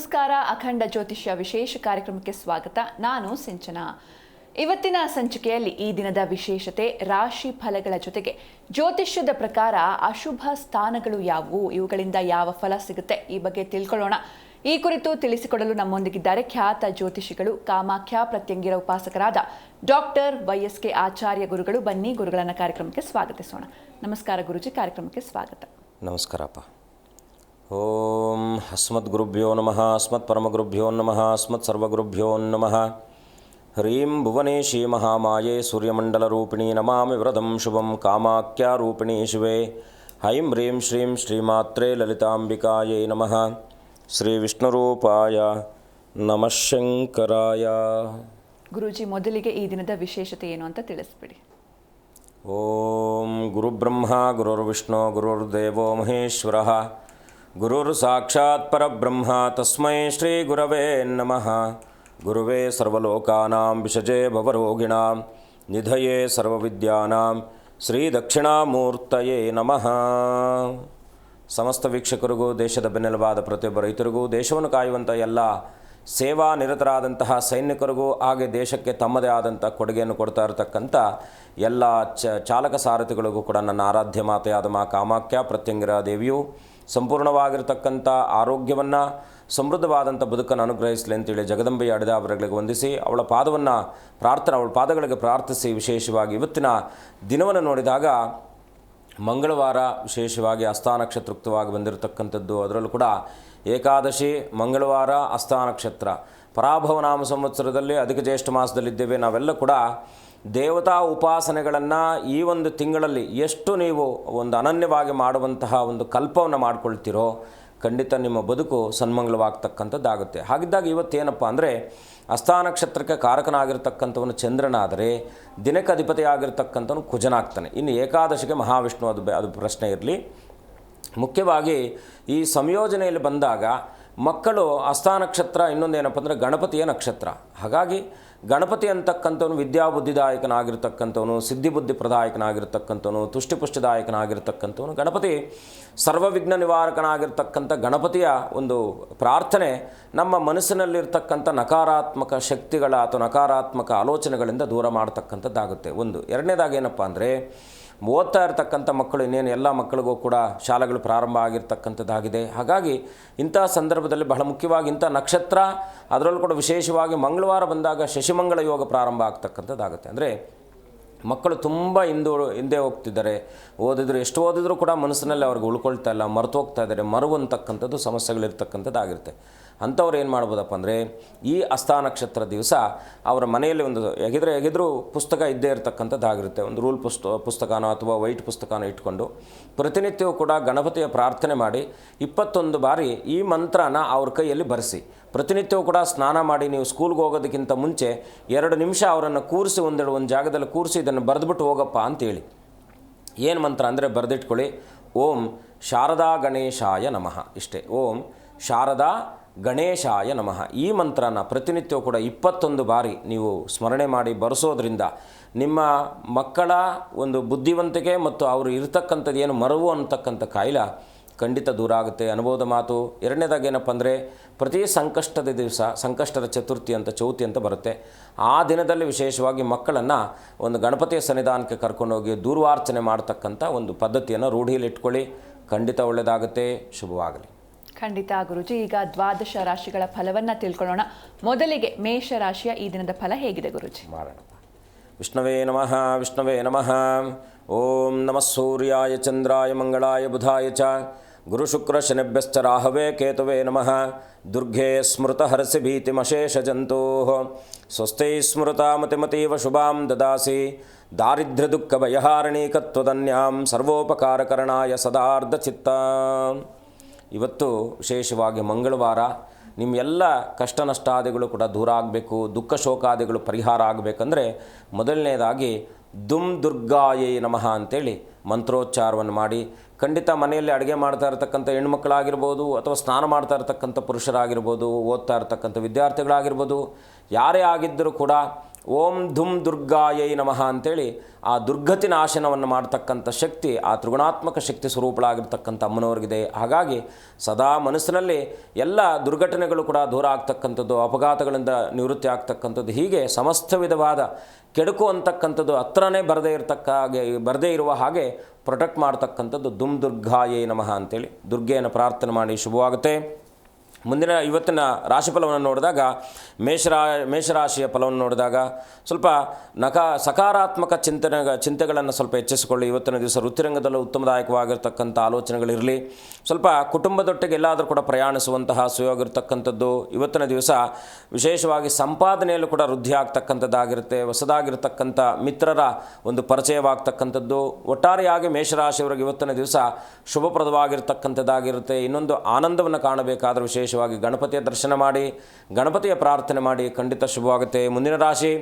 ನಮಸ್ಕಾರ. ಅಖಂಡ ಜ್ಯೋತಿಷ್ಯ ವಿಶೇಷ ಕಾರ್ಯಕ್ರಮಕ್ಕೆ ಸ್ವಾಗತ. ನಾನು ಸಿಂಚನಾ. ಇವತ್ತಿನ ಸಂಚಿಕೆಯಲ್ಲಿ ಈ ದಿನದ ವಿಶೇಷತೆ ರಾಶಿ ಫಲಗಳ ಜೊತೆಗೆ ಜ್ಯೋತಿಷ್ಯದ ಪ್ರಕಾರ ಅಶುಭ ಸ್ಥಾನಗಳು ಯಾವುವು, ಇವುಗಳಿಂದ ಯಾವ ಫಲ ಸಿಗುತ್ತೆ, ಈ ಬಗ್ಗೆ ತಿಳ್ಕೊಳ್ಳೋಣ. ಈ ಕುರಿತು ತಿಳಿಸಿಕೊಡಲು ನಮ್ಮೊಂದಿಗಿದ್ದಾರೆ ಖ್ಯಾತ ಜ್ಯೋತಿಷಿಗಳು, ಕಾಮಾಖ್ಯ ಪ್ರತ್ಯಂಗಿರ ಉಪಾಸಕರಾದ ಡಾಕ್ಟರ್ YSK ಆಚಾರ್ಯ ಗುರುಗಳು. ಬನ್ನಿ ಗುರುಗಳನ್ನ ಕಾರ್ಯಕ್ರಮಕ್ಕೆ ಸ್ವಾಗತಿಸೋಣ. ನಮಸ್ಕಾರ ಗುರುಜಿ, ಕಾರ್ಯಕ್ರಮಕ್ಕೆ ಸ್ವಾಗತ. ನಮಸ್ಕಾರಪ್ಪ. ಓಂ ಅಸ್ಮದ್ಗುರುಭ್ಯೋ ನಮಃ, ಅಸ್ಮತ್ ಪರಮಗುರುಭ್ಯೋ ನಮಃ, ಅಸ್ಮತ್ ಸರ್ವಗುರುಭ್ಯೋ ನಮಃ. ಹ್ರೀಂ ಭುವನೇಶಿ ಮಹಾಮಾಯೆ ಸೂರ್ಯಮಂಡಲರೂಪಿಣಿ ನಮಾಮಿ ವ್ರತಂ ಶುಭಂ ಕಾಮಾಖ್ಯಾರೂಪಿಣಿ ಶಿವೆ. ಹೈಂ ಹ್ರೀಂ ಶ್ರೀಂ ಶ್ರೀಮಾತ್ರೇ ಲಲಿತಾಂಬಿಕಾಯೇ ನಮಃ. ಶ್ರೀ ವಿಷ್ಣುರೂಪಾಯ ನಮಃ ಶಂಕರಾಯ. ಗುರುಜಿ, ಮೊದಲಿಗೆ ಈ ದಿನದ ವಿಶೇಷತೆ ಏನು ಅಂತ ತಿಳಿಸ್ಬಿಡಿ. ಓಂ ಗುರುಬ್ರಹ್ಮ ಗುರುರ್ವಿಷ್ಣು ಗುರುರ್ದೇವೋ ಮಹೇಶ್ವರಃ ಗುರುರ್ ಸಾಕ್ಷಾತ್ ಪರಬ್ರಹ್ಮ ತಸ್ಮೈ ಶ್ರೀ ಗುರವೇ ನಮಃ. ಗುರುವೇ ಸರ್ವಲೋಕಾನಾಂ ವಿಷಜೇ ಭವರೋಗಿಣಾಂ ನಿಧಯೇ ಸರ್ವವಿದ್ಯಾನಾಂ ಶ್ರೀ ದಕ್ಷಿಣಾಮೂರ್ತಯೇ ನಮಃ. ಸಮಸ್ತ ವೀಕ್ಷಕರಿಗೂ, ದೇಶದ ಬೆನ್ನೆಲುಬಾದ ಪ್ರತಿಯೊಬ್ಬ ರೈತರಿಗೂ, ದೇಶವನ್ನು ಕಾಯುವಂಥ ಎಲ್ಲ ಸೇವಾ ನಿರತರಾದಂತಹ ಸೈನಿಕರಿಗೂ, ಹಾಗೆ ದೇಶಕ್ಕೆ ತಮ್ಮದೇ ಆದಂಥ ಕೊಡುಗೆಯನ್ನು ಕೊಡ್ತಾ ಇರತಕ್ಕಂಥ ಎಲ್ಲ ಚಾಲಕ ಸಾರಥಿಗಳಿಗೂ ಕೂಡ ನನ್ನ ಆರಾಧ್ಯ ಮಾತೆಯಾದ ಮಾ ಕಾಮಾಖ್ಯ ಪ್ರತ್ಯಂಗಿರ ದೇವಿಯು ಸಂಪೂರ್ಣವಾಗಿರತಕ್ಕಂಥ ಆರೋಗ್ಯವನ್ನು, ಸಮೃದ್ಧವಾದಂಥ ಬದುಕನ್ನು ಅನುಗ್ರಹಿಸಲಿ ಅಂತೇಳಿ ಜಗದಂಬೆಯ ಅಡಿದ ಅವರುಗಳಿಗೆ ವಂದಿಸಿ ಅವಳ ಪಾದಗಳಿಗೆ ಪ್ರಾರ್ಥಿಸಿ, ವಿಶೇಷವಾಗಿ ಇವತ್ತಿನ ದಿನವನ್ನು ನೋಡಿದಾಗ ಮಂಗಳವಾರ, ವಿಶೇಷವಾಗಿ ಹಸ್ತ ನಕ್ಷತ್ರಯುಕ್ತವಾಗಿ ಬಂದಿರತಕ್ಕಂಥದ್ದು. ಅದರಲ್ಲೂ ಕೂಡ ಏಕಾದಶಿ ಮಂಗಳವಾರ, ಹಸ್ತ ನಕ್ಷತ್ರ, ಪರಾಭವನಾಮ ಸಂವತ್ಸರದಲ್ಲಿ ಅಧಿಕ ಜ್ಯೇಷ್ಠ ಮಾಸದಲ್ಲಿದ್ದೇವೆ. ನಾವೆಲ್ಲ ಕೂಡ ದೇವತಾ ಉಪಾಸನೆಗಳನ್ನು ಈ ಒಂದು ತಿಂಗಳಲ್ಲಿ ಎಷ್ಟು ನೀವು ಒಂದು ಅನನ್ಯವಾಗಿ ಮಾಡುವಂತಹ ಒಂದು ಕಲ್ಪವನ್ನು ಮಾಡಿಕೊಳ್ತೀರೋ ಖಂಡಿತ ನಿಮ್ಮ ಬದುಕು ಸನ್ಮಂಗಲವಾಗ್ತಕ್ಕಂಥದ್ದಾಗುತ್ತೆ. ಹಾಗಿದ್ದಾಗ ಇವತ್ತೇನಪ್ಪ ಅಂದರೆ, ಹಸ್ತ ನಕ್ಷತ್ರಕ್ಕೆ ಕಾರಕನಾಗಿರ್ತಕ್ಕಂಥವನು ಚಂದ್ರನಾದರೆ ದಿನಕ್ಕೆ ಅಧಿಪತಿ ಆಗಿರ್ತಕ್ಕಂಥವನು ಕುಜನಾಗ್ತಾನೆ. ಇನ್ನು ಏಕಾದಶಿಗೆ ಮಹಾವಿಷ್ಣು, ಅದು ಪ್ರಶ್ನೆ ಇರಲಿ. ಮುಖ್ಯವಾಗಿ ಈ ಸಂಯೋಜನೆಯಲ್ಲಿ ಬಂದಾಗ ಮಕ್ಕಳು ಹಸ್ತ ನಕ್ಷತ್ರ, ಇನ್ನೊಂದೇನಪ್ಪ ಅಂದರೆ ಗಣಪತಿಯ ನಕ್ಷತ್ರ. ಹಾಗಾಗಿ ಗಣಪತಿ ಅಂತಕ್ಕಂಥವನು ವಿದ್ಯಾಬುದ್ಧಿದಾಯಕನಾಗಿರ್ತಕ್ಕಂಥವನು, ಸಿದ್ಧಿಬುದ್ಧಿ ಪ್ರದಾಯಕನಾಗಿರ್ತಕ್ಕಂಥವನು, ತುಷ್ಟಿಪುಷ್ಟಿದಾಯಕನಾಗಿರ್ತಕ್ಕಂಥವನು. ಗಣಪತಿ ಸರ್ವವಿಘ್ನ ನಿವಾರಕನಾಗಿರ್ತಕ್ಕಂಥ ಗಣಪತಿಯ ಒಂದು ಪ್ರಾರ್ಥನೆ ನಮ್ಮ ಮನಸ್ಸಿನಲ್ಲಿರ್ತಕ್ಕಂಥ ನಕಾರಾತ್ಮಕ ಶಕ್ತಿಗಳ ಅಥವಾ ನಕಾರಾತ್ಮಕ ಆಲೋಚನೆಗಳಿಂದ ದೂರ ಮಾಡ್ತಕ್ಕಂಥದ್ದಾಗುತ್ತೆ. ಒಂದು. ಎರಡನೇದಾಗಿ ಏನಪ್ಪ ಅಂದರೆ, ಓದ್ತಾ ಇರತಕ್ಕಂಥ ಮಕ್ಕಳು, ಇನ್ನೇನು ಎಲ್ಲ ಮಕ್ಕಳಿಗೂ ಕೂಡ ಶಾಲೆಗಳು ಪ್ರಾರಂಭ ಆಗಿರ್ತಕ್ಕಂಥದ್ದಾಗಿದೆ. ಹಾಗಾಗಿ ಇಂಥ ಸಂದರ್ಭದಲ್ಲಿ ಬಹಳ ಮುಖ್ಯವಾಗಿ ಇಂಥ ನಕ್ಷತ್ರ, ಅದರಲ್ಲೂ ಕೂಡ ವಿಶೇಷವಾಗಿ ಮಂಗಳವಾರ ಬಂದಾಗ ಶಶಿಮಂಗಳ ಯೋಗ ಪ್ರಾರಂಭ ಆಗ್ತಕ್ಕಂಥದ್ದಾಗುತ್ತೆ. ಅಂದರೆ ಮಕ್ಕಳು ತುಂಬ ಹಿಂದೆ ಹೋಗ್ತಿದ್ದಾರೆ. ಎಷ್ಟು ಓದಿದ್ರು ಕೂಡ ಮನಸ್ಸಿನಲ್ಲಿ ಅವ್ರಿಗೆ ಉಳ್ಕೊಳ್ತಾ ಇಲ್ಲ, ಮರೆತು ಹೋಗ್ತಾ ಇದ್ದಾರೆ. ಮರುವಂತಕ್ಕಂಥದ್ದು ಸಮಸ್ಯೆಗಳಿರ್ತಕ್ಕಂಥದ್ದಾಗಿರುತ್ತೆ. ಅಂಥವ್ರು ಏನು ಮಾಡ್ಬೋದಪ್ಪ ಅಂದರೆ, ಈ ಹಸ್ತ ನಕ್ಷತ್ರ ದಿವಸ ಅವರ ಮನೆಯಲ್ಲಿ ಒಂದು ಎಗಿದ್ರು ಪುಸ್ತಕ ಇದ್ದೇ ಇರತಕ್ಕಂಥದ್ದಾಗಿರುತ್ತೆ. ಒಂದು ರೂಲ್ ಪುಸ್ತಕನೋ ಅಥವಾ ವೈಟ್ ಪುಸ್ತಕನೋ ಇಟ್ಕೊಂಡು ಪ್ರತಿನಿತ್ಯವೂ ಕೂಡ ಗಣಪತಿಯ ಪ್ರಾರ್ಥನೆ ಮಾಡಿ 21 ಬಾರಿ ಈ ಮಂತ್ರನ ಅವ್ರ ಕೈಯಲ್ಲಿ ಬರೆಸಿ. ಪ್ರತಿನಿತ್ಯವೂ ಕೂಡ ಸ್ನಾನ ಮಾಡಿ ನೀವು ಸ್ಕೂಲ್ಗೆ ಹೋಗೋದಕ್ಕಿಂತ ಮುಂಚೆ 2 ನಿಮಿಷ ಅವರನ್ನು ಕೂರಿಸಿ ಒಂದು ಜಾಗದಲ್ಲಿ ಕೂರಿಸಿ ಇದನ್ನು ಬರೆದ್ಬಿಟ್ಟು ಹೋಗಪ್ಪ ಅಂತೇಳಿ. ಏನು ಮಂತ್ರ ಅಂದರೆ ಬರೆದಿಟ್ಕೊಳ್ಳಿ, ಓಂ ಶಾರದಾ ಗಣೇಶಾಯ ನಮಃ. ಇಷ್ಟೇ, ಓಂ ಶಾರದಾ ಗಣೇಶಾಯ ನಮಃ. ಈ ಮಂತ್ರನ ಪ್ರತಿನಿತ್ಯವೂ ಕೂಡ 21 ಬಾರಿ ನೀವು ಸ್ಮರಣೆ ಮಾಡಿ ಬರೆಸೋದ್ರಿಂದ ನಿಮ್ಮ ಮಕ್ಕಳ ಒಂದು ಬುದ್ಧಿವಂತಿಕೆ ಮತ್ತು ಅವರು ಇರತಕ್ಕಂಥದ್ದು ಏನು ಮರವು ಅಂತಕ್ಕಂಥ ಕಾಯಿಲೆ ಖಂಡಿತ ದೂರ ಆಗುತ್ತೆ. ಅನುಭವದ ಮಾತು. ಎರಡನೇದಾಗಿ ಏನಪ್ಪ ಅಂದರೆ, ಪ್ರತಿ ಸಂಕಷ್ಟದ ದಿವಸ, ಸಂಕಷ್ಟದ ಚತುರ್ಥಿ ಅಂತ, ಚೌತಿ ಅಂತ ಬರುತ್ತೆ. ಆ ದಿನದಲ್ಲಿ ವಿಶೇಷವಾಗಿ ಮಕ್ಕಳನ್ನು ಒಂದು ಗಣಪತಿಯ ಸನ್ನಿಧಾನಕ್ಕೆ ಕರ್ಕೊಂಡೋಗಿ ದೂರ್ವಾರ್ಚನೆ ಮಾಡ್ತಕ್ಕಂಥ ಒಂದು ಪದ್ಧತಿಯನ್ನು ರೂಢಿಯಲ್ಲಿ ಇಟ್ಕೊಳ್ಳಿ. ಖಂಡಿತ ಒಳ್ಳೆಯದಾಗುತ್ತೆ. ಶುಭವಾಗಲಿ. ಖಂಡಿತ ಗುರುಜಿ. ಈಗ ದ್ವಾದಶ ರಾಶಿಗಳ ಫಲವನ್ನು ತಿಳ್ಕೊಳ್ಳೋಣ. ಮೊದಲಿಗೆ ಮೇಷರಾಶಿಯ ಈ ದಿನದ ಫಲ ಹೇಗಿದೆ ಗುರುಜಿ? ಮಾಡೋಣಪ್ಪ. ವಿಷ್ಣವೇ ನಮಃ, ವಿಷ್ಣವೇ ನಮಃ. ಓಂ ನಮಃ ಸೂರ್ಯಾಯ ಚಂದ್ರಾಯ ಮಂಗಳಾಯ ಬುಧಾಯ ಚ ಗುರು ಶುಕ್ರ ಶನಿಭ್ಯಶ್ಚ ರಾಹವೇ ಕೇತವೇ ನಮಃ. ದುರ್ಗೆ ಸ್ಮೃತ ಹರಸಿ ಭೀತಿಮಶೇಷ ಜಂತೋ ಸ್ವಸ್ಥೈ ಸ್ಮೃತ ಮತಿಮತೀವ ಶುಭಾಂ ದದಾಸಿ. ದಾರಿದ್ರ್ಯ ದುಃಖ ಭಯಹಾರಣೀಕತ್ವದನ್ಯಾಂ ಸರ್ವೋಪಕಾರಕರಣಾಯ ಸದಾರ್ಧ ಚಿತ್ತ. ಇವತ್ತು ವಿಶೇಷವಾಗಿ ಮಂಗಳವಾರ. ನಿಮ್ಮ ಎಲ್ಲ ಕಷ್ಟ ನಷ್ಟಾದಿಗಳು ಕೂಡ ದೂರ ಆಗಬೇಕು, ದುಃಖ ಶೋಕಾದಿಗಳು ಪರಿಹಾರ ಆಗಬೇಕಂದ್ರೆ ಮೊದಲನೇದಾಗಿ ದುರ್ಗಾಯೇ ನಮಃ ಅಂತೇಳಿ ಮಂತ್ರೋಚ್ಚಾರವನ್ನು ಮಾಡಿ. ಖಂಡಿತ ಮನೆಯಲ್ಲಿ ಅಡುಗೆ ಮಾಡ್ತಾ ಇರತಕ್ಕಂಥ ಹೆಣ್ಮಕ್ಳಾಗಿರ್ಬೋದು, ಅಥವಾ ಸ್ನಾನ ಮಾಡ್ತಾ ಇರತಕ್ಕಂಥ ಪುರುಷರಾಗಿರ್ಬೋದು, ಓದ್ತಾ ಇರತಕ್ಕಂಥ ವಿದ್ಯಾರ್ಥಿಗಳಾಗಿರ್ಬೋದು, ಯಾರೇ ಆಗಿದ್ದರೂ ಕೂಡ ಓಂ ಧುಮ್ ದುರ್ಗಾಯೈ ನಮಃ ಅಂತೇಳಿ ಆ ದುರ್ಗತಿ ನಾಶನವನ್ನು ಮಾಡ್ತಕ್ಕಂಥ ಶಕ್ತಿ ಆ ತ್ರಿಗುಣಾತ್ಮಕ ಶಕ್ತಿ ಸ್ವರೂಪಳಾಗಿರ್ತಕ್ಕಂಥ ಅಮ್ಮನವ್ರಿಗಿದೆ. ಹಾಗಾಗಿ ಸದಾ ಮನಸ್ಸಿನಲ್ಲಿ ಎಲ್ಲ ದುರ್ಘಟನೆಗಳು ಕೂಡ ದೂರ ಆಗ್ತಕ್ಕಂಥದ್ದು, ಅಪಘಾತಗಳಿಂದ ನಿವೃತ್ತಿ ಆಗ್ತಕ್ಕಂಥದ್ದು, ಹೀಗೆ ಸಮಸ್ತ ವಿಧವಾದ ಕೆಡುಕು ಅಂತಕ್ಕಂಥದ್ದು ಹತ್ರನೇ ಬರದೇ ಇರುವ ಹಾಗೆ ಪ್ರೊಟೆಕ್ಟ್ ಮಾಡ್ತಕ್ಕಂಥದ್ದು ದುಮ್ ದುರ್ಗಾಯೈ ನಮಃ ಅಂತೇಳಿ ದುರ್ಗೆಯನ್ನು ಪ್ರಾರ್ಥನೆ ಮಾಡಿ ಶುಭವಾಗುತ್ತೆ. ಮುಂದಿನ ಇವತ್ತಿನ ರಾಶಿಫಲವನ್ನು ನೋಡಿದಾಗ ಮೇಷರಾಶಿಯ ಫಲವನ್ನು ನೋಡಿದಾಗ ಸ್ವಲ್ಪ ಸಕಾರಾತ್ಮಕ ಚಿಂತೆಗಳನ್ನು ಸ್ವಲ್ಪ ಹೆಚ್ಚಿಸಿಕೊಳ್ಳಿ. ಇವತ್ತಿನ ದಿವಸ ವೃತ್ತಿರಂಗದಲ್ಲೂ ಉತ್ತಮದಾಯಕವಾಗಿರ್ತಕ್ಕಂಥ ಆಲೋಚನೆಗಳಿರಲಿ. ಸ್ವಲ್ಪ ಕುಟುಂಬದೊಟ್ಟಿಗೆ ಎಲ್ಲಾದರೂ ಕೂಡ ಪ್ರಯಾಣಿಸುವಂತಹ ಸುಯೋಗ ಇರತಕ್ಕಂಥದ್ದು. ಇವತ್ತಿನ ದಿವಸ ವಿಶೇಷವಾಗಿ ಸಂಪಾದನೆಯಲ್ಲೂ ಕೂಡ ವೃದ್ಧಿ ಆಗ್ತಕ್ಕಂಥದ್ದಾಗಿರುತ್ತೆ. ಹೊಸದಾಗಿರ್ತಕ್ಕಂಥ ಮಿತ್ರರ ಒಂದು ಪರಿಚಯವಾಗ್ತಕ್ಕಂಥದ್ದು. ಒಟ್ಟಾರೆಯಾಗಿ ಮೇಷರಾಶಿಯವರಿಗೆ ಇವತ್ತಿನ ದಿವಸ ಶುಭಪ್ರದವಾಗಿರ್ತಕ್ಕಂಥದ್ದಾಗಿರುತ್ತೆ. ಇನ್ನೊಂದು ಆನಂದವನ್ನು ಕಾಣಬೇಕಾದ್ರೆ ವಿಶೇಷವಾಗಿ ಗಣಪತಿಯ ದರ್ಶನ ಮಾಡಿ, ಗಣಪತಿಯ ಪ್ರಾರ್ಥನೆ ಮಾಡಿ, ಖಂಡಿತ ಶುಭವಾಗುತ್ತೆ. ಮುಂದಿನ ರಾಶಿ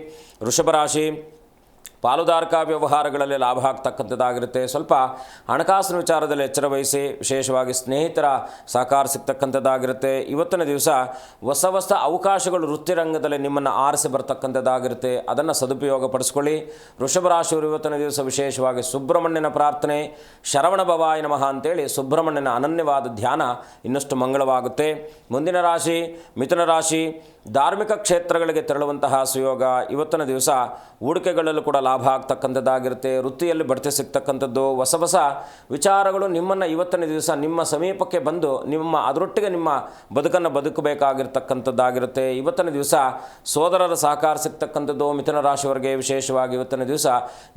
ವೃಷಭ ರಾಶಿ. ಪಾಲುದಾರಿಕ ವ್ಯವಹಾರಗಳಲ್ಲಿ ಲಾಭ ಆಗ್ತಕ್ಕಂಥದ್ದಾಗಿರುತ್ತೆ. ಸ್ವಲ್ಪ ಹಣಕಾಸಿನ ವಿಚಾರದಲ್ಲಿ ಎಚ್ಚರ ವಹಿಸಿ, ವಿಶೇಷವಾಗಿ ಸ್ನೇಹಿತರ ಸಹಕಾರ ಸಿಗ್ತಕ್ಕಂಥದ್ದಾಗಿರುತ್ತೆ. ಇವತ್ತಿನ ದಿವಸ ಹೊಸ ಅವಕಾಶಗಳು ವೃತ್ತಿರಂಗದಲ್ಲಿ ನಿಮ್ಮನ್ನು ಆರಿಸಿ ಬರ್ತಕ್ಕಂಥದ್ದಾಗಿರುತ್ತೆ. ಅದನ್ನು ಸದುಪಯೋಗ ಪಡಿಸ್ಕೊಳ್ಳಿ. ವೃಷಭ ರಾಶಿಯವರು ಇವತ್ತಿನ ದಿವಸ ವಿಶೇಷವಾಗಿ ಸುಬ್ರಹ್ಮಣ್ಯನ ಪ್ರಾರ್ಥನೆ, ಶರವಣ ಭವಾಯ ನಮಃ ಅಂತೇಳಿ ಸುಬ್ರಹ್ಮಣ್ಯನ ಅನನ್ಯವಾದ ಧ್ಯಾನ ಇನ್ನಷ್ಟು ಮಂಗಳವಾಗುತ್ತೆ. ಮುಂದಿನ ರಾಶಿ ಮಿಥುನ ರಾಶಿ. ಧಾರ್ಮಿಕ ಕ್ಷೇತ್ರಗಳಿಗೆ ತೆರಳುವಂತಹ ಸುಯೋಗ. ಇವತ್ತಿನ ದಿವಸ ಹೂಡಿಕೆಗಳಲ್ಲೂ ಕೂಡ ಲಾಭ ಆಗ್ತಕ್ಕಂಥದ್ದಾಗಿರುತ್ತೆ. ವೃತ್ತಿಯಲ್ಲಿ ಬಡ್ತಿ ಸಿಗ್ತಕ್ಕಂಥದ್ದು. ಹೊಸ ವಿಚಾರಗಳು ನಿಮ್ಮನ್ನು ಇವತ್ತಿನ ದಿವಸ ನಿಮ್ಮ ಸಮೀಪಕ್ಕೆ ಬಂದು ಅದರೊಟ್ಟಿಗೆ ನಿಮ್ಮ ಬದುಕನ್ನು ಬದುಕಬೇಕಾಗಿರ್ತಕ್ಕಂಥದ್ದಾಗಿರುತ್ತೆ. ಇವತ್ತಿನ ದಿವಸ ಸೋದರರ ಸಹಕಾರ ಸಿಗ್ತಕ್ಕಂಥದ್ದು ಮಿಥುನ ರಾಶಿಯವರಿಗೆ ವಿಶೇಷವಾಗಿ ಇವತ್ತಿನ ದಿವಸ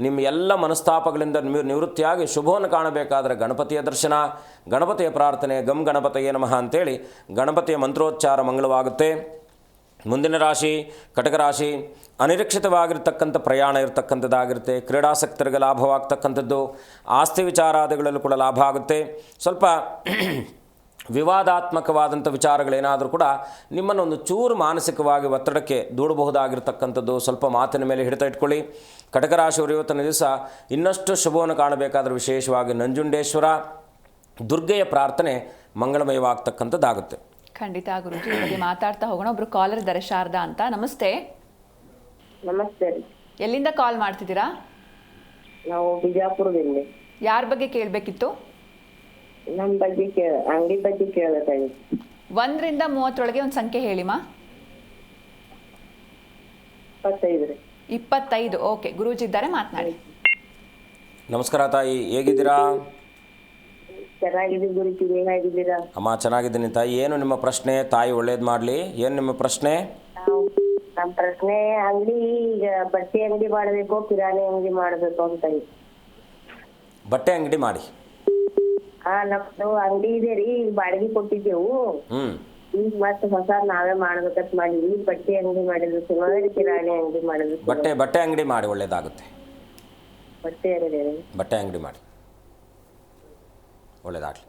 ನಿಮ್ಮ ಎಲ್ಲ ಮನಸ್ತಾಪಗಳಿಂದ ನಿವೃತ್ತಿಯಾಗಿ ಶುಭವನ್ನು ಕಾಣಬೇಕಾದರೆ ಗಣಪತಿಯ ದರ್ಶನ, ಗಣಪತಿಯ ಪ್ರಾರ್ಥನೆ, ಗಂ ಗಣಪತಿಯೇ ನಮಃ ಅಂತೇಳಿ ಗಣಪತಿಯ ಮಂತ್ರೋಚ್ಚಾರ ಮಂಗಳವಾಗುತ್ತೆ. ಮುಂದಿನ ರಾಶಿ ಕಟಕ ರಾಶಿ. ಅನಿರೀಕ್ಷಿತವಾಗಿರ್ತಕ್ಕಂಥ ಪ್ರಯಾಣ ಇರತಕ್ಕಂಥದ್ದಾಗಿರುತ್ತೆ. ಕ್ರೀಡಾಸಕ್ತರಿಗೆ ಲಾಭವಾಗ್ತಕ್ಕಂಥದ್ದು. ಆಸ್ತಿ ವಿಚಾರಾದಿಗಳಲ್ಲೂ ಕೂಡ ಲಾಭ ಆಗುತ್ತೆ. ಸ್ವಲ್ಪ ವಿವಾದಾತ್ಮಕವಾದಂಥ ವಿಚಾರಗಳೇನಾದರೂ ಕೂಡ ನಿಮ್ಮನ್ನು ಒಂದು ಚೂರು ಮಾನಸಿಕವಾಗಿ ಒತ್ತಡಕ್ಕೆ ದೂಡಬಹುದಾಗಿರ್ತಕ್ಕಂಥದ್ದು. ಸ್ವಲ್ಪ ಮಾತಿನ ಮೇಲೆ ಹಿಡಿತ ಇಟ್ಕೊಳ್ಳಿ. ಕಟಕ ರಾಶಿಯವರು ಇವತ್ತಿನ ದಿವಸ ಇನ್ನಷ್ಟು ಶುಭವನ್ನು ಕಾಣಬೇಕಾದ್ರೆ ವಿಶೇಷವಾಗಿ ನಂಜುಂಡೇಶ್ವರ ದುರ್ಗೆಯ ಪ್ರಾರ್ಥನೆ ಮಂಗಳಮಯವಾಗ್ತಕ್ಕಂಥದ್ದಾಗುತ್ತೆ. ಖಂಡಿತ ಗುರುಜಿ, ಬಗ್ಗೆ ಮಾತಾಡ್ತಾ ಹೋಗೋಣ. ಒಬ್ರು ಕಾಲರ್ ಇದ್ದಾರೆ, ಶಾರದಾ ಅಂತ. ನಮಸ್ತೆ. ನಮಸ್ತೆ. ಎಲ್ಲಿಂದ ಕಾಲ್ ಮಾಡ್ತಿದ್ದೀರಾ? ನಾವು ಬಿಜಾಪುರದಿಂದ. ಯಾರ ಬಗ್ಗೆ ಕೇಳಬೇಕಿತ್ತು? ನಮ್ಮ ಬಗ್ಗೆ ಅಂಗಡಿ ಬಗ್ಗೆ ಕೇಳಬೇಕಾಗಿತ್ತು. 1ರಿಂದ 30 ಒಂದು ಸಂಖ್ಯೆ ಹೇಳಿಮಾ. 25. 25. ಓಕೆ, ಗುರೂಜಿ ಇದ್ದಾರೆ, ಮಾತನಾಡಿ. ನಮಸ್ಕಾರ ತಾಯಿ, ಹೇಗಿದ್ದೀರಾ? ಚೆನ್ನಾಗಿದ್ದೀವಿ ಗುರುಜಿ, ಹೇಗಿದ್ದೀರಾ? ಅಮ್ಮ ಚೆನ್ನಾಗಿದ್ದೀನಿ ತಾಯಿ. ಏನು ನಿಮ್ಮ ಪ್ರಶ್ನೆ? ತಾಯಿ ಒಳ್ಳೇದು ಮಾಡಲಿ. ಏನು ನಿಮ್ಮ ಪ್ರಶ್ನೆ? ನಮ್ಮ ಪ್ರಶ್ನೆ, ಅಂಗಡಿ ಈಗ ಬಟ್ಟೆ ಅಂಗಡಿ ಮಾಡಬೇಕು, ಕಿರಾಣಿ ಅಂಗಡಿ ಮಾಡಬೇಕು ಅಂತ. ಬಟ್ಟೆ ಅಂಗಡಿ ಮಾಡಿ. ನಮ್ದು ಅಂಗಡಿ ಇದೆ ರೀ, ಈಗ ಬಾಡಿಗೆ ಕೊಟ್ಟಿದ್ದೆವು. ಈಗ ಮತ್ತೆ ಹೊಸ ನಾವೇ ಮಾಡ್ಬೇಕಂತ ಮಾಡಿದ್ವಿ. ಬಟ್ಟೆ ಅಂಗಡಿ ಮಾಡಿದ್ರು ಸುಮಾರು, ಕಿರಾಣಿ ಅಂಗಡಿ ಮಾಡಿದ್ರು. ಬಟ್ಟೆ ಅಂಗಡಿ ಮಾಡಿ, ಒಳ್ಳೇದಾಗುತ್ತೆ. ಬಟ್ಟೆ ಅಂಗಡಿ ಮಾಡಿ, ಒಳ್ಳೇದಾಗಲಿ.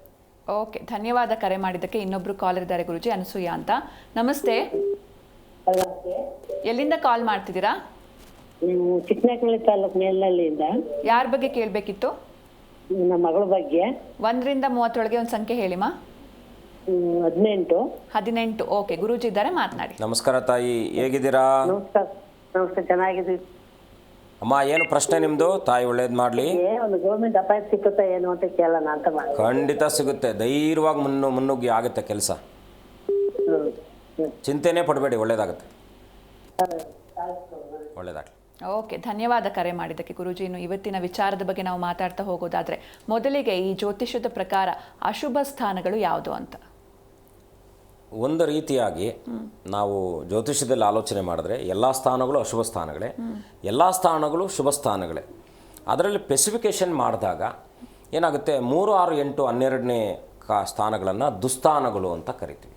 ಓಕೆ, ಧನ್ಯವಾದ ಕರೆ ಮಾಡಿದ್ದಕ್ಕೆ. ಇನ್ನೊಬ್ರು ಕಾಲರ್ ಇದ್ದಾರೆ ಗುರುಜಿ, ಅನಸೂಯ ಅಂತ. ನಮಸ್ತೆ. ಎಲ್ಲಿಂದ ಕಾಲ್ ಮಾಡ್ತಿದ್ದೀರಾ? ಚಿಕ್ಕನಕಳ್ಳಿ ತಾಲೂಕು ಮೇಲ್ನಳ್ಳಿಯಿಂದ. ಯಾರ ಬಗ್ಗೆ ಕೇಳಬೇಕಿತ್ತು? ನಮ್ಮ ಮಗಳ ಬಗ್ಗೆ. 1ರಿಂದ 30 ಒಂದು ಸಂಖ್ಯೆ ಹೇಳಿಮಾ. 18. 18. ಓಕೆ, ಗುರೂಜಿ ಇದ್ದಾರೆ, ಮಾತನಾಡಿ. ನಮಸ್ಕಾರ ತಾಯಿ, ಹೇಗಿದ್ದೀರಾ? ನಮಸ್ಕಾರ, ಚೆನ್ನಾಗಿದ್ದೀವಿ. ಅಮ್ಮ, ಏನು ಪ್ರಶ್ನೆ ನಿಮ್ಮದು? ತಾಯಿ ಒಳ್ಳೇದು ಮಾಡಲಿ. ಒಂದು ಗೌರ್ಮೆಂಟ್ ಅಪಾಯಿಂಟ್ ಸಿಕ್ಕುತ್ತಾ ಏನು ಅಂತ ಕೇಳೋಣ ಅಂತ ಮಾಡಿ. ಖಂಡಿತ ಸಿಗುತ್ತೆ. ಧೈರ್ಯವಾಗಿ ಮುನ್ನುಗ್ಗಿ ಆಗುತ್ತೆ ಕೆಲಸ. ಚಿಂತೆನೇ ಪಡಬೇಡಿ, ಒಳ್ಳೇದಾಗುತ್ತೆ. ಒಳ್ಳೇದಾಗಲಿ. ಓಕೆ, ಧನ್ಯವಾದ ಕರೆ ಮಾಡಿದ್ದಕ್ಕೆ ಗುರೂಜಿ. ಇನ್ನು ಇವತ್ತಿನ ವಿಚಾರದ ಬಗ್ಗೆ ನಾವು ಮಾತಾಡ್ತಾ ಹೋಗೋದಾದರೆ, ಮೊದಲಿಗೆ ಈ ಜ್ಯೋತಿಷ್ಯದ ಪ್ರಕಾರ ಅಶುಭ ಸ್ಥಾನಗಳು ಯಾವುದು ಅಂತ ಒಂದು ರೀತಿಯಾಗಿ ನಾವು ಜ್ಯೋತಿಷ್ಯದಲ್ಲಿ ಆಲೋಚನೆ ಮಾಡಿದ್ರೆ ಎಲ್ಲ ಸ್ಥಾನಗಳು ಅಶುಭ ಸ್ಥಾನಗಳೇ, ಎಲ್ಲ ಸ್ಥಾನಗಳು ಶುಭ ಸ್ಥಾನಗಳೇ. ಅದರಲ್ಲಿ ಸ್ಪೆಸಿಫಿಕೇಶನ್ ಮಾಡಿದಾಗ ಏನಾಗುತ್ತೆ, 3, 6, 8, 12ನೇ ಸ್ಥಾನಗಳನ್ನು ದುಸ್ಥಾನಗಳು ಅಂತ ಕರಿತೀವಿ.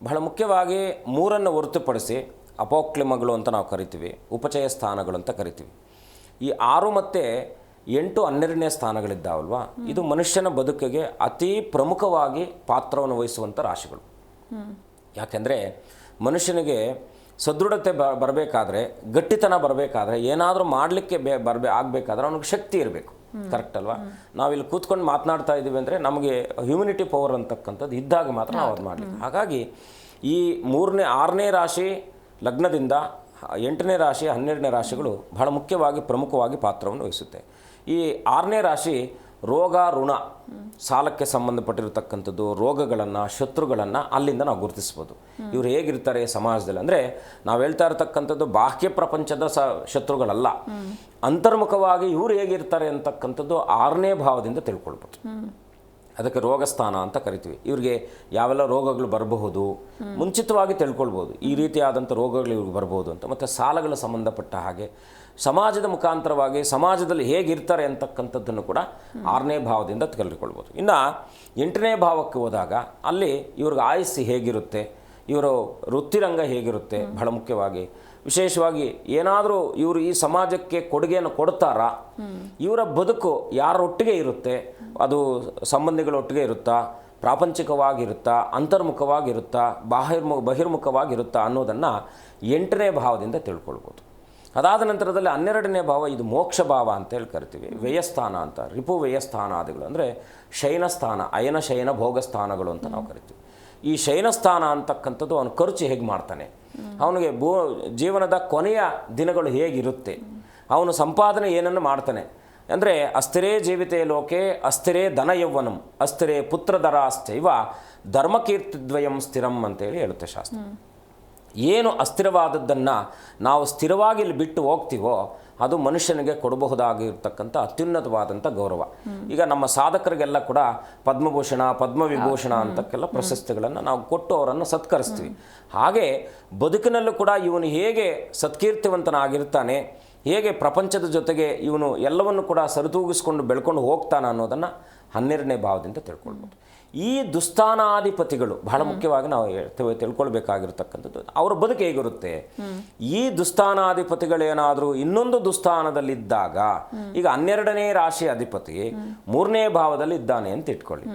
ಬಹಳ ಮುಖ್ಯವಾಗಿ 3ಅನ್ನು ಹೊರತುಪಡಿಸಿ ಅಪೋಕ್ಲಿಮಗಳು ಅಂತ ನಾವು ಕರಿತೀವಿ, ಉಪಚಯ ಸ್ಥಾನಗಳು ಅಂತ ಕರಿತೀವಿ. ಈ 6 ಮತ್ತು 8, 12ನೇ ಸ್ಥಾನಗಳಿದ್ದಾವಲ್ವ, ಇದು ಮನುಷ್ಯನ ಬದುಕಿಗೆ ಅತಿ ಪ್ರಮುಖವಾಗಿ ಪಾತ್ರವನ್ನು ವಹಿಸುವಂಥ ರಾಶಿಗಳು. ಯಾಕೆಂದರೆ ಮನುಷ್ಯನಿಗೆ ಸದೃಢತೆ ಬರಬೇಕಾದ್ರೆ, ಗಟ್ಟಿತನ ಬರಬೇಕಾದ್ರೆ, ಏನಾದರೂ ಮಾಡಲಿಕ್ಕೆ ಆಗಬೇಕಾದ್ರೆ ಅವನಿಗೆ ಶಕ್ತಿ ಇರಬೇಕು. ಕರೆಕ್ಟ್ ಅಲ್ವಾ? ನಾವಿಲ್ಲಿ ಕೂತ್ಕೊಂಡು ಮಾತನಾಡ್ತಾ ಇದ್ದೀವಿ ಅಂದರೆ ನಮಗೆ ಹ್ಯೂಮಿನಿಟಿ ಪವರ್ ಅಂತಕ್ಕಂಥದ್ದು ಇದ್ದಾಗ ಮಾತ್ರ ನಾವು ಅದು ಮಾಡಲಿಕ್ಕೆ. ಹಾಗಾಗಿ ಈ 3ನೇ 6ನೇ ರಾಶಿ ಲಗ್ನದಿಂದ 8ನೇ ರಾಶಿ 12ನೇ ರಾಶಿಗಳು ಬಹಳ ಮುಖ್ಯವಾಗಿ ಪ್ರಮುಖವಾಗಿ ಪಾತ್ರವನ್ನು ವಹಿಸುತ್ತೆ. ಈ 6ನೇ ರಾಶಿ ರೋಗ ಋಣ, ಸಾಲಕ್ಕೆ ಸಂಬಂಧಪಟ್ಟಿರತಕ್ಕಂಥದ್ದು, ರೋಗಗಳನ್ನು, ಶತ್ರುಗಳನ್ನು ಅಲ್ಲಿಂದ ನಾವು ಗುರುತಿಸ್ಬೋದು. ಇವರು ಹೇಗಿರ್ತಾರೆ ಸಮಾಜದಲ್ಲಿ ಅಂದರೆ ನಾವು ಹೇಳ್ತಾ ಇರತಕ್ಕಂಥದ್ದು ಬಾಹ್ಯ ಪ್ರಪಂಚದ ಶತ್ರುಗಳಲ್ಲ, ಅಂತರ್ಮುಖವಾಗಿ ಇವರು ಹೇಗಿರ್ತಾರೆ ಅಂತಕ್ಕಂಥದ್ದು 6ನೇ ಭಾವದಿಂದ ತಿಳ್ಕೊಳ್ಬೋದು. ಅದಕ್ಕೆ ರೋಗಸ್ಥಾನ ಅಂತ ಕರಿತೀವಿ. ಇವ್ರಿಗೆ ಯಾವೆಲ್ಲ ರೋಗಗಳು ಬರಬಹುದು ಮುಂಚಿತವಾಗಿ ತಿಳ್ಕೊಳ್ಬೋದು, ಈ ರೀತಿಯಾದಂಥ ರೋಗಗಳು ಇವ್ರಿಗೆ ಬರ್ಬೋದು ಅಂತ. ಮತ್ತು ಸಾಲಗಳ ಸಂಬಂಧಪಟ್ಟ ಹಾಗೆ ಸಮಾಜದ ಮುಖಾಂತರವಾಗಿ ಸಮಾಜದಲ್ಲಿ ಹೇಗಿರ್ತಾರೆ ಅಂತಕ್ಕಂಥದ್ದನ್ನು ಕೂಡ 6ನೇ ಭಾವದಿಂದ ತಿಳ್ಕೊಳ್ಬೋದು. ಇನ್ನು 8ನೇ ಭಾವಕ್ಕೆ ಹೋದಾಗ ಅಲ್ಲಿ ಇವ್ರಿಗೆ ಆಯಸ್ಸು ಹೇಗಿರುತ್ತೆ, ಇವರ ವೃತ್ತಿರಂಗ ಹೇಗಿರುತ್ತೆ, ಬಹಳ ಮುಖ್ಯವಾಗಿ ವಿಶೇಷವಾಗಿ ಏನಾದರೂ ಇವರು ಈ ಸಮಾಜಕ್ಕೆ ಕೊಡುಗೆಯನ್ನು ಕೊಡ್ತಾರಾ, ಇವರ ಬದುಕು ಯಾರೊಟ್ಟಿಗೆ ಇರುತ್ತೆ, ಅದು ಸಂಬಂಧಿಗಳೊಟ್ಟಿಗೆ ಇರುತ್ತಾ, ಪ್ರಾಪಂಚಿಕವಾಗಿರುತ್ತಾ, ಅಂತರ್ಮುಖವಾಗಿರುತ್ತಾ, ಬಹಿರ್ಮುಖವಾಗಿರುತ್ತಾ ಅನ್ನೋದನ್ನು 8ನೇ ಭಾವದಿಂದ ತಿಳ್ಕೊಳ್ಬೋದು. ಅದಾದ ನಂತರದಲ್ಲಿ 12ನೇ ಭಾವ, ಇದು ಮೋಕ್ಷ ಭಾವ ಅಂತ ಹೇಳಿ ಕರಿತೀವಿ. ವ್ಯಯಸ್ಥಾನ ಅಂತ, ರಿಪು ವ್ಯಯಸ್ಥಾನಾದಿಗಳು ಅಂದರೆ ಶಯನಸ್ಥಾನ, ಅಯನ ಶಯನ ಭೋಗಸ್ಥಾನಗಳು ಅಂತ ನಾವು ಕರಿತೀವಿ. ಈ ಶಯನಸ್ಥಾನ ಅಂತಕ್ಕಂಥದ್ದು ಅವನು ಖರ್ಚು ಹೇಗೆ ಮಾಡ್ತಾನೆ, ಅವನಿಗೆ ಜೀವನದ ಕೊನೆಯ ದಿನಗಳು ಹೇಗಿರುತ್ತೆ, ಅವನು ಸಂಪಾದನೆ ಏನನ್ನು ಮಾಡ್ತಾನೆ ಅಂದರೆ ಅಸ್ಥಿರೇ ಜೀವಿತೇ ಲೋಕೆ ಅಸ್ಥಿರೇ ಧನ ಯೌವನಂ ಅಸ್ಥಿರೇ ಪುತ್ರಧರಾಶ್ಚೈವ ಧರ್ಮಕೀರ್ತಿದ್ವಯಂ ಸ್ಥಿರಂ ಅಂತೇಳಿ ಹೇಳುತ್ತೆ ಶಾಸ್ತ್ರ. ಏನು ಅಸ್ಥಿರವಾದದ್ದನ್ನು ನಾವು ಸ್ಥಿರವಾಗಿ ಇಲ್ಲಿ ಬಿಟ್ಟು ಹೋಗ್ತೀವೋ ಅದು ಮನುಷ್ಯನಿಗೆ ಕೊಡಬಹುದಾಗಿರ್ತಕ್ಕಂಥ ಅತ್ಯುನ್ನತವಾದಂಥ ಗೌರವ. ಈಗ ನಮ್ಮ ಸಾಧಕರಿಗೆಲ್ಲ ಕೂಡ ಪದ್ಮಭೂಷಣ, ಪದ್ಮವಿಭೂಷಣ ಅಂತಕ್ಕೆಲ್ಲ ಪ್ರಶಸ್ತಿಗಳನ್ನು ನಾವು ಕೊಟ್ಟು ಅವರನ್ನು ಸತ್ಕರಿಸ್ತೀವಿ. ಹಾಗೆ ಬದುಕಿನಲ್ಲೂ ಕೂಡ ಇವನು ಹೇಗೆ ಸತ್ಕೀರ್ತಿವಂತನಾಗಿರ್ತಾನೆ, ಹೇಗೆ ಪ್ರಪಂಚದ ಜೊತೆಗೆ ಇವನು ಎಲ್ಲವನ್ನು ಕೂಡ ಸರಿತೂಗಿಸ್ಕೊಂಡು ಬೆಳ್ಕೊಂಡು ಹೋಗ್ತಾನೆ ಅನ್ನೋದನ್ನು 12ನೇ ಭಾವದಿಂದ ತಿಳ್ಕೊಳ್ಬೋದು. ಈ ದುಸ್ಥಾನಾಧಿಪತಿಗಳು ಬಹಳ ಮುಖ್ಯವಾಗಿ ನಾವು ತಿಳ್ಕೊಳ್ಬೇಕಾಗಿರ್ತಕ್ಕಂಥದ್ದು, ಅವರ ಬದುಕು ಹೇಗಿರುತ್ತೆ. ಈ ದುಸ್ಥಾನಾಧಿಪತಿಗಳೇನಾದರೂ ಇನ್ನೊಂದು ದುಸ್ಥಾನದಲ್ಲಿದ್ದಾಗ, ಈಗ 12ನೇ ರಾಶಿ ಅಧಿಪತಿ 3ನೇ ಭಾವದಲ್ಲಿ ಇದ್ದಾನೆ ಅಂತ ಇಟ್ಕೊಳ್ಳಿ,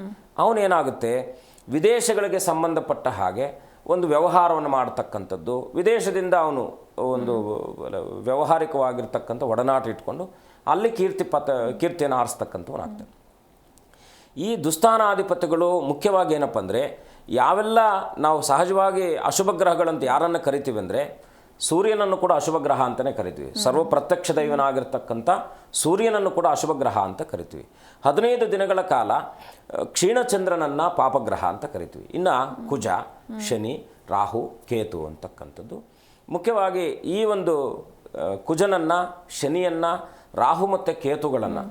ಅವನೇನಾಗುತ್ತೆ ವಿದೇಶಗಳಿಗೆ ಸಂಬಂಧಪಟ್ಟ ಹಾಗೆ ಒಂದು ವ್ಯವಹಾರವನ್ನು ಮಾಡ್ತಕ್ಕಂಥದ್ದು, ವಿದೇಶದಿಂದ ಅವನು ಒಂದು ವ್ಯಾವಹಾರಿಕವಾಗಿರ್ತಕ್ಕಂಥ ಒಡನಾಟ ಇಟ್ಕೊಂಡು ಅಲ್ಲಿ ಕೀರ್ತಿಯನ್ನು ಆರಿಸ್ತಕ್ಕಂಥವನಾಗ್ತಾನೆ. ಈ ದುಸ್ಥಾನಾಧಿಪತಿಗಳು ಮುಖ್ಯವಾಗಿ ಏನಪ್ಪ ಅಂದರೆ, ಯಾವೆಲ್ಲ ನಾವು ಸಹಜವಾಗಿ ಅಶುಭ ಗ್ರಹಗಳಂತ ಯಾರನ್ನು ಕರಿತೀವಿ ಅಂದರೆ ಸೂರ್ಯನನ್ನು ಕೂಡ ಅಶುಭ ಗ್ರಹ ಅಂತಲೇ ಕರಿತೀವಿ. ಸರ್ವ ಪ್ರತ್ಯಕ್ಷ ದೈವನಾಗಿರ್ತಕ್ಕಂಥ ಸೂರ್ಯನನ್ನು ಕೂಡ ಅಶುಭ ಗ್ರಹ ಅಂತ ಕರಿತೀವಿ. 15 ದಿನಗಳ ಕಾಲ ಕ್ಷೀಣಚಂದ್ರನನ್ನು ಪಾಪಗ್ರಹ ಅಂತ ಕರಿತೀವಿ. ಇನ್ನು ಕುಜ, ಶನಿ, ರಾಹು, ಕೇತು ಅಂತಕ್ಕಂಥದ್ದು ಮುಖ್ಯವಾಗಿ ಈ ಒಂದು ಕುಜನನ್ನು, ಶನಿಯನ್ನು, ರಾಹು ಮತ್ತು ಕೇತುಗಳನ್ನು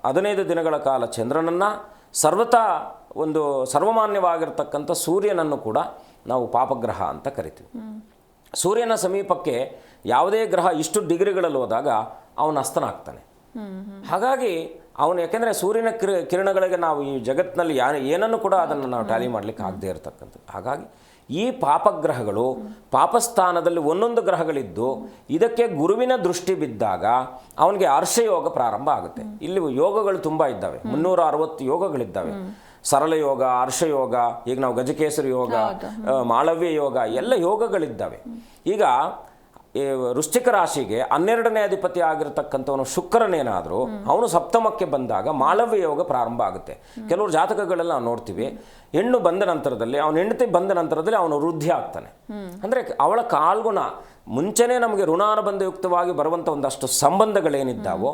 15 ದಿನಗಳ ಕಾಲ ಚಂದ್ರನನ್ನು, ಸರ್ವತಾ ಒಂದು ಸರ್ವಮಾನ್ಯವಾಗಿರ್ತಕ್ಕಂಥ ಸೂರ್ಯನನ್ನು ಕೂಡ ನಾವು ಪಾಪಗ್ರಹ ಅಂತ ಕರಿತೀವಿ. ಸೂರ್ಯನ ಸಮೀಪಕ್ಕೆ ಯಾವುದೇ ಗ್ರಹ ಇಷ್ಟು ಡಿಗ್ರಿಗಳಲ್ಲಿ ಹೋದಾಗ ಅವನು ಅಸ್ತನಾಗ್ತಾನೆ. ಹಾಗಾಗಿ ಅವನು, ಯಾಕೆಂದರೆ ಸೂರ್ಯನ ಕಿರಣಗಳಿಗೆ ನಾವು ಈ ಜಗತ್ತಿನಲ್ಲಿ ಏನನ್ನು ಕೂಡ ಅದನ್ನು ನಾವು ಟ್ಯಾಲಿ ಮಾಡಲಿಕ್ಕೆ ಆಗದೇ ಇರತಕ್ಕಂಥದ್ದು. ಹಾಗಾಗಿ ಈ ಪಾಪಗ್ರಹಗಳು ಪಾಪಸ್ಥಾನದಲ್ಲಿ ಒಂದೊಂದು ಗ್ರಹಗಳಿದ್ದು ಇದಕ್ಕೆ ಗುರುವಿನ ದೃಷ್ಟಿ ಬಿದ್ದಾಗ ಅವನಿಗೆ ಹರ್ಷಯೋಗ ಪ್ರಾರಂಭ ಆಗುತ್ತೆ. ಇಲ್ಲಿ ಯೋಗಗಳು ತುಂಬ ಇದ್ದಾವೆ, 360 ಯೋಗಗಳಿದ್ದಾವೆ. ಸರಳ ಯೋಗ, ಹರ್ಷಯೋಗ, ಈಗ ನಾವು ಗಜಕೇಸರಿ ಯೋಗ, ಮಾಳವ್ಯ ಯೋಗ, ಎಲ್ಲ ಯೋಗಗಳಿದ್ದಾವೆ. ಈಗ ವೃಶ್ಚಿಕ ರಾಶಿಗೆ 12ನೇ ಅಧಿಪತಿ ಆಗಿರತಕ್ಕಂಥವನು ಶುಕ್ರನೇನಾದರೂ ಅವನು ಸಪ್ತಮಕ್ಕೆ ಬಂದಾಗ ಮಾಳವ್ಯ ಯೋಗ ಪ್ರಾರಂಭ ಆಗುತ್ತೆ. ಕೆಲವರು ಜಾತಕಗಳೆಲ್ಲ ನಾವು ನೋಡ್ತೀವಿ, ಹೆಣ್ಣು ಬಂದ ನಂತರದಲ್ಲಿ, ಅವನ ಹೆಂಡತಿ ಬಂದ ನಂತರದಲ್ಲಿ ಅವನು ವೃದ್ಧಿ ಆಗ್ತಾನೆ. ಅಂದರೆ ಅವಳ ಕಾಲ್ಗುಣ ಮುಂಚೆನೇ ನಮಗೆ ಋಣಾನುಬಂಧಯುಕ್ತವಾಗಿ ಬರುವಂಥ ಒಂದಷ್ಟು ಸಂಬಂಧಗಳೇನಿದ್ದಾವೋ